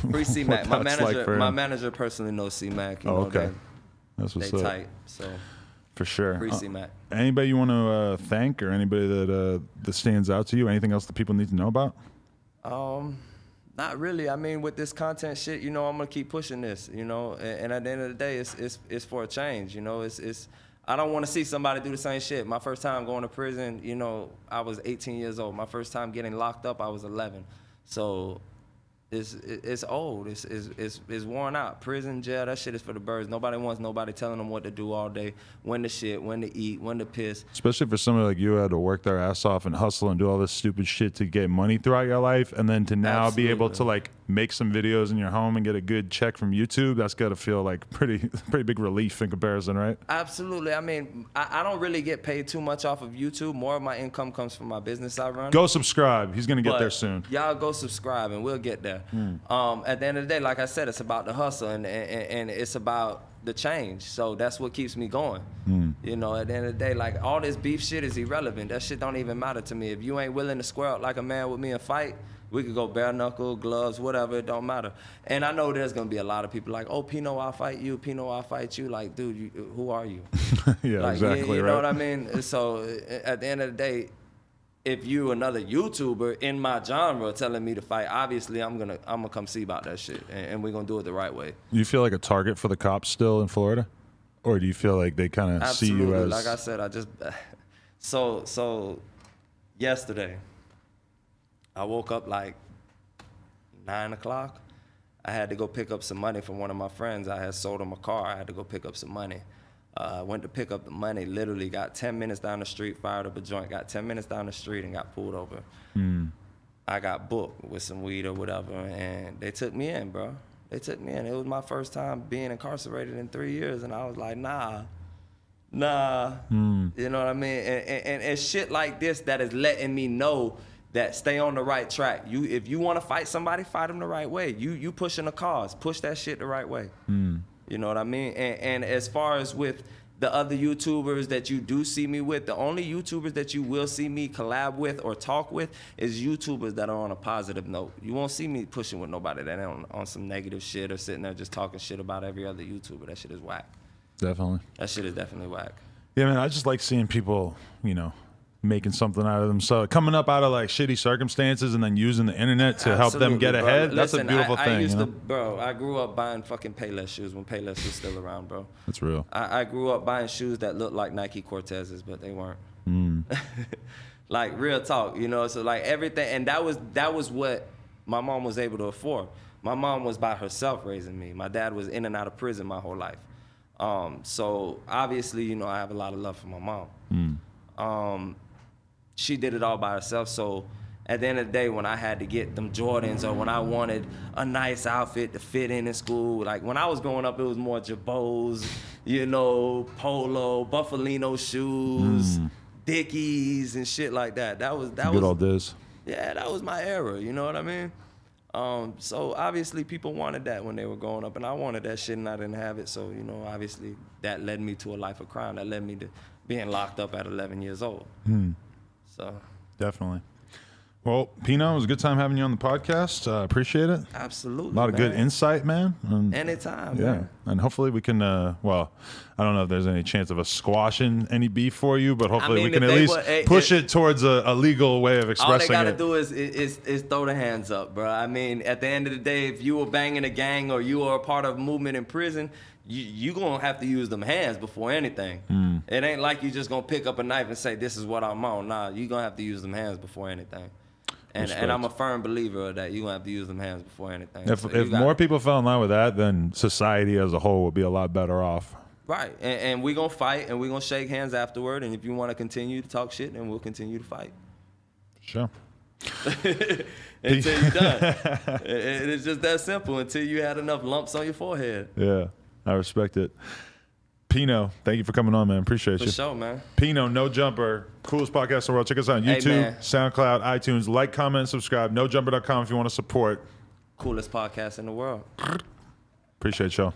Free C-Mac. My manager personally knows C-Mac. You know, okay. That's what's they up. tight, so. For sure. Free C-Mac. Anybody you want to thank, or anybody that stands out to you? Anything else that people need to know about? Not really. I mean, with this content shit, you know, I'm gonna keep pushing this. You know, and at the end of the day, it's for a change. You know, it's. I don't want to see somebody do the same shit. My first time going to prison, you know, I was 18 years old. My first time getting locked up, I was 11. So it's old. It's worn out. Prison, jail, that shit is for the birds. Nobody wants nobody telling them what to do all day, when to shit, when to eat, when to piss. Especially for somebody like you who had to work their ass off and hustle and do all this stupid shit to get money throughout your life, and then to now be able to like make some videos in your home and get a good check from YouTube. That's got to feel like pretty big relief in comparison, right? Absolutely. I mean, I don't really get paid too much off of YouTube. More of my income comes from my business I run. Go subscribe. He's gonna get there soon. Y'all go subscribe and we'll get there. At the end of the day, like I said, it's about the hustle and it's about the change. So that's what keeps me going. You know, at the end of the day, like all this beef shit is irrelevant. That shit don't even matter to me. If you ain't willing to square up like a man with me and fight, we could go bare knuckle, gloves, whatever, it don't matter. And I know there's gonna be a lot of people like, oh, Pino, I'll fight you, Pino, I'll fight you. Like, dude, who are you? Yeah, like, exactly, you right. know what I mean? So at the end of the day, if you another YouTuber in my genre telling me to fight, obviously I'm gonna come see about that shit, and we're gonna do it the right way. Do you feel like a target for the cops still in Florida, or do you feel like they kind of see you as? Like I said, so yesterday, I woke up like 9 o'clock. I had to go pick up some money from one of my friends. I had sold him a car. I had to go pick up some money. Went to pick up the money, literally got 10 minutes down the street, fired up a joint, got 10 minutes down the street and got pulled over. I got booked with some weed or whatever, and they took me in, bro. They took me in. It was my first time being incarcerated in 3 years, and I was like, nah. You know what I mean? And it's shit like this that is letting me know that stay on the right track. If you want to fight somebody, fight them the right way. You pushing a cause, push that shit the right way. You know what I mean? And as far as with the other YouTubers that you do see me with, the only YouTubers that you will see me collab with or talk with is YouTubers that are on a positive note. You won't see me pushing with nobody that ain't on some negative shit or sitting there just talking shit about every other YouTuber. That shit is whack. Definitely. That shit is definitely whack. Yeah, man, I just like seeing people, you know, making something out of themselves, coming up out of like shitty circumstances and then using the internet to help them get ahead. That's a beautiful thing. Bro, I grew up buying fucking Payless shoes when Payless was still around, bro. That's real. I grew up buying shoes that looked like Nike Cortezes, but they weren't. Like real talk, you know. So like everything, and that was what my mom was able to afford. My mom was by herself raising me. My dad was in and out of prison my whole life. So obviously, you know, I have a lot of love for my mom. She did it all by herself. So at the end of the day, when I had to get them Jordans or when I wanted a nice outfit to fit in school, like when I was growing up, it was more Jabos, you know, Polo, Buffalino shoes, Dickies and shit like that. That was good old days. Yeah, that was my era. You know what I mean? So obviously people wanted that when they were growing up, and I wanted that shit and I didn't have it. So, you know, obviously that led me to a life of crime. That led me to being locked up at 11 years old. So definitely. Well, Pino, it was a good time having you on the podcast. Appreciate it. Absolutely. A lot of good insight, man. And, anytime. Yeah. Man. And hopefully we can, well, I don't know if there's any chance of us squashing any beef for you, but hopefully we can at least push it towards a legal way of expressing it. All they got to do is throw the hands up, bro. I mean, at the end of the day, if you were banging a gang or you were a part of a movement in prison, you going to have to use them hands before anything. It ain't like you just going to pick up a knife and say, this is what I'm on. Nah, you going to have to use them hands before anything. And I'm a firm believer of that. You're going to have to use them hands before anything. If more people fell in line with that, then society as a whole would be a lot better off. Right. And we're going to fight, and we're going to shake hands afterward. And if you want to continue to talk shit, then we'll continue to fight. Sure. Until you're done. It's just that simple, until you had enough lumps on your forehead. Yeah. I respect it. Pino, thank you for coming on, man. Appreciate you. For sure, man. Pino, No Jumper, coolest podcast in the world. Check us out on YouTube, SoundCloud, iTunes. Like, comment, and subscribe. NoJumper.com if you want to support. Coolest podcast in the world. Appreciate y'all.